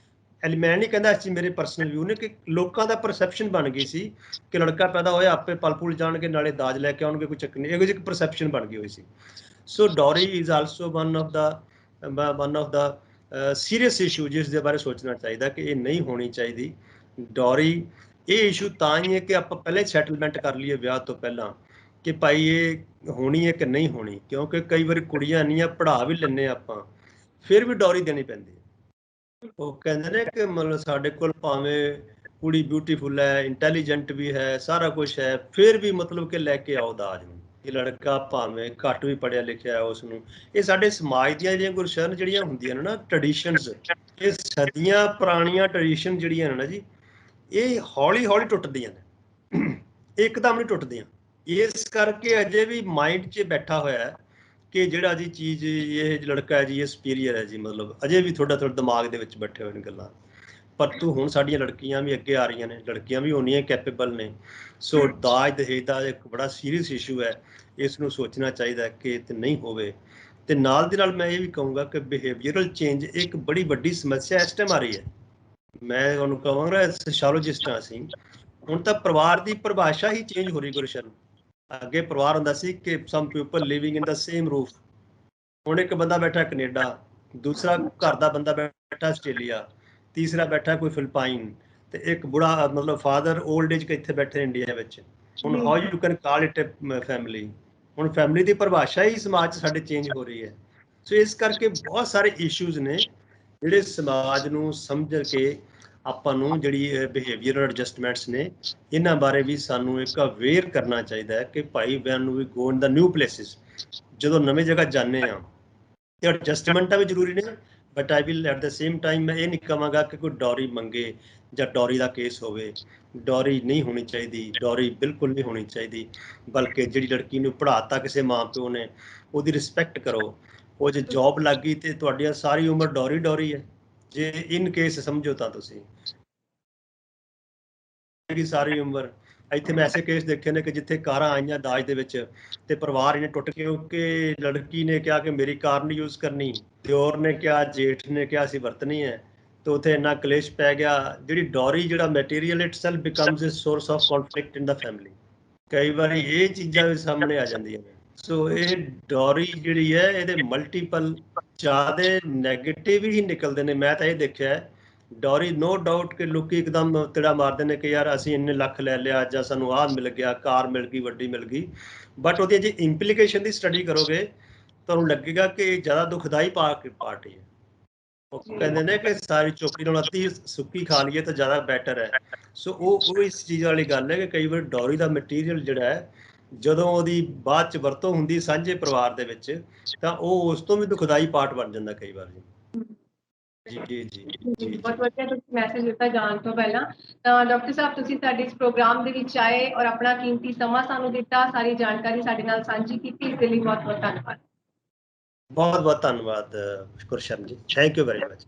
ਮੈਂ ਨਹੀਂ ਕਹਿੰਦਾ ਇਸ ਮੇਰੇ ਪਰਸਨਲ ਵਿਊ ਨੇ, ਕਿ ਲੋਕਾਂ ਦਾ ਪਰਸੈਪਸ਼ਨ ਬਣ ਗਈ ਸੀ ਕਿ ਲੜਕਾ ਪੈਦਾ ਹੋਇਆ ਆਪੇ ਪਲ ਪੁਲ ਜਾਣਗੇ, ਨਾਲੇ ਦਾਜ ਲੈ ਕੇ ਆਉਣਗੇ, ਕੋਈ ਚੱਕਰ ਨਹੀਂ, ਇਹੋ ਜਿਹੀ ਇੱਕ ਪਰਸੈਪਸ਼ਨ ਬਣ ਗਈ ਹੋਈ ਸੀ। So dowry is also one of the serious issue, ਜਿਸ ਦੇ ਬਾਰੇ ਸੋਚਣਾ ਚਾਹੀਦਾ ਕਿ ਇਹ ਨਹੀਂ ਹੋਣੀ ਚਾਹੀਦੀ ਡੌਰੀ। ਇਹ ਇਸ਼ੂ ਤਾਂ ਹੀ ਹੈ ਕਿ ਆਪਾਂ ਪਹਿਲਾਂ ਹੀ ਸੈਟਲਮੈਂਟ ਕਰ ਲਈਏ ਵਿਆਹ ਤੋਂ ਪਹਿਲਾਂ ਕਿ ਭਾਈ ਇਹ ਹੋਣੀ ਹੈ ਕਿ ਨਹੀਂ ਹੋਣੀ, ਕਿਉਂਕਿ ਕਈ ਵਾਰੀ ਕੁੜੀਆਂ ਇੰਨੀਆਂ ਪੜ੍ਹਾ ਵੀ ਲੈਂਦੇ ਆਪਾਂ, ਫਿਰ ਵੀ ਡੌਰੀ ਦੇਣੀ ਪੈਂਦੀ ਹੈ। ਉਹ ਕਹਿੰਦੇ ਨੇ ਕਿ ਮਤਲਬ ਸਾਡੇ ਕੋਲ ਭਾਵੇਂ ਕੁੜੀ ਬਿਊਟੀਫੁਲ ਹੈ, ਇੰਟੈਲੀਜੈਂਟ ਵੀ ਹੈ, ਸਾਰਾ ਕੁਝ ਹੈ, ਫਿਰ ਵੀ ਮਤਲਬ ਕਿ ਲੈ ਕੇ ਆਓ ਦਾਜ ਨੂੰ। ਕਿ ਲੜਕਾ ਭਾਵੇਂ ਘੱਟ ਵੀ ਪੜ੍ਹਿਆ ਲਿਖਿਆ ਉਸ ਨੂੰ, ਇਹ ਸਾਡੇ ਸਮਾਜ ਦੀਆਂ ਜਿਹੜੀਆਂ ਗੁਰਸ਼ਰਨ ਜਿਹੜੀਆਂ ਹੁੰਦੀਆਂ ਨੇ ਨਾ ਟ੍ਰੈਡੀਸ਼ਨਸ, ਇਹ ਸਦੀਆਂ ਪੁਰਾਣੀਆਂ ਟ੍ਰੈਡੀਸ਼ਨ ਜਿਹੜੀਆਂ ਨੇ ਨਾ ਜੀ, ਇਹ ਹੌਲੀ ਹੌਲੀ ਟੁੱਟਦੀਆਂ ਨੇ, ਇੱਕਦਮ ਨਹੀਂ ਟੁੱਟਦੀਆਂ। ਇਸ ਕਰਕੇ ਅਜੇ ਵੀ ਮਾਈਂਡ 'ਚ ਬੈਠਾ ਹੋਇਆ ਹੈ ਕਿ ਜਿਹੜਾ ਜੀ ਚੀਜ਼ ਇਹ ਲੜਕਾ ਹੈ ਜੀ ਇਹ ਸੁਪੀਰੀਅਰ ਹੈ ਜੀ, ਮਤਲਬ ਅਜੇ ਵੀ ਥੋੜਾ ਦਿਮਾਗ ਦੇ ਵਿੱਚ ਬੈਠੇ ਹੋਏ ਨੇ ਗੱਲਾਂ। ਪਰ ਤੂੰ ਹੁਣ ਸਾਡੀਆਂ ਲੜਕੀਆਂ ਵੀ ਅੱਗੇ ਆ ਰਹੀਆਂ ਨੇ, ਲੜਕੀਆਂ ਵੀ ਉਨੀਆਂ ਕੈਪੇਬਲ ਨੇ। ਸੋ ਦਾਜ ਦਹੇਜ ਦਾ ਇੱਕ ਬੜਾ ਸੀਰੀਅਸ ਇਸ਼ੂ ਹੈ, ਇਸ ਨੂੰ ਸੋਚਣਾ ਚਾਹੀਦਾ ਕਿ ਤੇ ਨਹੀਂ ਹੋਵੇ। ਤੇ ਨਾਲ ਦੀ ਨਾਲ ਮੈਂ ਇਹ ਵੀ ਕਹੂੰਗਾ ਕਿ ਬਿਹੇਵੀਅਰਲ ਚੇਂਜ ਇੱਕ ਬੜੀ ਵੱਡੀ ਸਮੱਸਿਆ ਇਸ ਟਾਈਮ ਆ ਰਹੀ ਹੈ। ਮੈਂ ਉਹਨੂੰ ਕਹਾਂਗਾ ਸੋਸ਼ੀਓਲੋਜਿਸਟ ਹਾਂ ਅਸੀਂ, ਹੁਣ ਤਾਂ ਪਰਿਵਾਰ ਦੀ ਪਰਿਭਾਸ਼ਾ ਹੀ ਚੇਂਜ ਹੋ ਰਹੀ ਗੁਰਸ਼ਰਨ। ਅੱਗੇ ਪਰਿਵਾਰ ਹੁੰਦਾ ਸੀ ਕਿ some people living in the same roof, ਹੁਣ ਇੱਕ ਬੰਦਾ ਬੈਠਾ ਕੈਨੇਡਾ, ਦੂਸਰਾ ਘਰ ਦਾ ਬੰਦਾ ਬੈਠਾ ਆਸਟ੍ਰੇਲੀਆ, ਤੀਸਰਾ ਬੈਠਾ ਕੋਈ ਫਿਲਪਾਈਨ, ਤੇ ਇੱਕ ਬੁੜਾ ਮਤਲਬ ਫਾਦਰ 올ਡ ਏਜ ਇੱਥੇ ਬੈਠੇ ਇੰਡੀਆ ਵਿੱਚ। ਹੁਣ how you can call it a family. ਹੁਣ ਫੈਮਿਲੀ ਦੀ ਪਰਿਭਾਸ਼ਾ ਹੀ ਸਮਾਜ 'ਚ ਸਾਡੇ ਚੇਂਜ ਹੋ ਰਹੀ ਹੈ। ਸੋ ਇਸ ਕਰਕੇ ਬਹੁਤ ਸਾਰੇ ਇਸ਼ੂਜ਼ ਨੇ ਜਿਹੜੇ ਸਮਾਜ ਨੂੰ ਸਮਝ ਕੇ ਆਪਾਂ ਨੂੰ ਜਿਹੜੀ ਬਿਹੇਵੀਅਰਲ ਐਡਜਸਟਮੈਂਟਸ ਨੇ ਇਹਨਾਂ ਬਾਰੇ ਵੀ ਸਾਨੂੰ ਇੱਕ ਅਵੇਅਰ ਕਰਨਾ ਚਾਹੀਦਾ ਹੈ ਕਿ ਭਾਈ ਵੈਨ ਨੂੰ ਵੀ ਗੋ ਇਨ ਦਾ ਨਿਊ ਪਲੇਸਿਸ, ਜਦੋਂ ਨਵੇਂ ਜਗ੍ਹਾ ਜਾਂਦੇ ਆ ਤੇ ਐਡਜਸਟਮੈਂਟਾਂ ਵੀ ਜ਼ਰੂਰੀ ਨੇ, but I will at the same time ਮੈਂ ਇਹ ਨਹੀਂ ਕਹਾਂਗਾ ਕਿ ਕੋਈ ਡੌਰੀ ਮੰਗੇ ਜਾਂ ਡੌਰੀ ਦਾ ਕੇਸ ਹੋਵੇ। ਡੌਰੀ ਨਹੀਂ ਹੋਣੀ ਚਾਹੀਦੀ, ਡੌਰੀ ਬਿਲਕੁਲ ਨਹੀਂ ਹੋਣੀ ਚਾਹੀਦੀ, ਬਲਕਿ ਜਿਹੜੀ ਲੜਕੀ ਨੂੰ ਪੜ੍ਹਾਤਾ ਕਿਸੇ ਮਾਂ ਪਿਓ ਨੇ ਉਹਦੀ ਰਿਸਪੈਕਟ ਕਰੋ। ਉਹ ਜੇ ਜੌਬ ਲੱਗ ਗਈ ਤੇ ਤੁਹਾਡੀ ਸਾਰੀ ਉਮਰ ਡੌਰੀ ਡੌਰੀ ਹੈ, ਜੇ ਇਨ ਕੇਸ ਸਮਝੋ ਤਾਂ ਤੁਸੀਂ ਸਾਰੀ ਉਮਰ। ਇੱਥੇ ਮੈਂ ਐਸੇ ਕੇਸ ਦੇਖੇ ਨੇ ਕਿ ਜਿੱਥੇ ਕਾਰਾਂ ਆਈਆਂ ਦਾਜ ਦੇ ਵਿੱਚ ਤੇ ਪਰਿਵਾਰ ਇਹਨੇ ਟੁੱਟ ਕੇ, ਕਿਉਂਕਿ ਲੜਕੀ ਨੇ ਕਿਹਾ ਕਿ ਮੇਰੀ ਕਾਰ ਨਹੀਂ ਯੂਜ਼ ਕਰਨੀ, ਦਿਓਰ ਨੇ ਕਿਹਾ, ਜੇਠ ਨੇ ਕਿਹਾ ਅਸੀਂ ਵਰਤਣੀ ਹੈ, ਤੇ ਉੱਥੇ ਇੰਨਾ ਕਲੇਸ਼ ਪੈ ਗਿਆ। ਜਿਹੜੀ ਡੌਰੀ ਜਿਹੜਾ material itself becomes a source of conflict in the family. ਕਈ ਵਾਰੀ ਇਹ ਚੀਜ਼ਾਂ ਵੀ ਸਾਹਮਣੇ ਆ ਜਾਂਦੀਆਂ ਨੇ। ਸੋ ਇਹ ਡੌਰੀ ਜਿਹੜੀ ਹੈ ਇਹਦੇ ਮਲਟੀਪਲ ਜ਼ਿਆਦਾ ਨੈਗੇਟਿਵ ਹੀ ਨਿਕਲਦੇ ਨੇ। ਮੈਂ ਤਾਂ ਇਹ ਦੇਖਿਆ ਡੌਰੀ ਨੋ ਡਾਊਟ ਕਿ ਲੋਕੀ ਇੱਕਦਮ ਤਿੜਾ ਮਾਰਦੇ ਨੇ ਕਿ ਯਾਰ ਅਸੀਂ ਇੰਨੇ ਲੱਖ ਲੈ ਲਿਆ ਜਾਂ ਸਾਨੂੰ ਆਹ ਮਿਲ ਗਿਆ, ਕਾਰ ਮਿਲ ਗਈ, ਵੱਡੀ ਮਿਲ ਗਈ, ਬਟ ਉਹਦੀ ਜੇ ਇੰਪਲੀਕੇਸ਼ਨ ਦੀ ਸਟੱਡੀ ਕਰੋਗੇ ਤੁਹਾਨੂੰ ਲੱਗੇਗਾ ਕਿ ਜ਼ਿਆਦਾ ਦੁਖਦਾਈ ਪਾਰਟੀ ਹੈ। ਉਹ ਕਹਿੰਦੇ ਨੇ ਕਿ ਸਾਰੀ ਚੋਕੀ ਨਾਲ ਅੱਧੀ ਸੁੱਕੀ ਖਾ ਲਈਏ ਤਾਂ ਜ਼ਿਆਦਾ ਬੈਟਰ ਹੈ। ਸੋ ਉਹ ਇਸ ਚੀਜ਼ ਵਾਲੀ ਗੱਲ ਹੈ ਕਿ ਕਈ ਵਾਰ ਡੌਰੀ ਦਾ ਮਟੀਰੀਅਲ ਜਿਹੜਾ ਹੈ ਜਦੋਂ ਉਹਦੀ ਬਾਅਦ ਚ ਵਰਤੋਂ ਹੁੰਦੀ ਸਾਂਝੇ ਪਰਿਵਾਰ ਦੇ ਵਿੱਚ ਤਾਂ ਉਹ ਉਸ ਤੋਂ ਵੀ ਦੁਖਦਾਈ ਪਾਰਟ ਬਣ ਜਾਂਦਾ ਕਈ ਵਾਰ। ਜੀ ਜੀ ਜੀ ਜੀ ਬਹੁਤ ਵਧੀਆ ਤੁਸੀਂ ਮੈਸੇਜ ਦਿੱਤਾ ਜਾਣ ਤੋਂ ਪਹਿਲਾਂ। ਤਾਂ ਡਾਕਟਰ ਸਾਹਿਬ ਤੁਸੀਂ ਸਾਡੇ ਇਸ ਪ੍ਰੋਗਰਾਮ ਦੇ ਵਿੱਚ ਆਏ ਔਰ ਆਪਣਾ ਕੀਮਤੀ ਸਮਾਂ ਸਾਨੂੰ ਦਿੱਤਾ, ਸਾਰੀ ਜਾਣਕਾਰੀ ਸਾਡੇ ਨਾਲ ਸਾਂਝੀ ਕੀਤੀ, ਇਸ ਦੇ ਲਈ ਬਹੁਤ ਬਹੁਤ ਧੰਨਵਾਦ। ਬਹੁਤ ਬਹੁਤ ਧੰਨਵਾਦ ਗੁਰਸ਼ਰਨ ਜੀ, ਥੈਂਕ ਯੂ ਵੈਰੀ ਮਚ।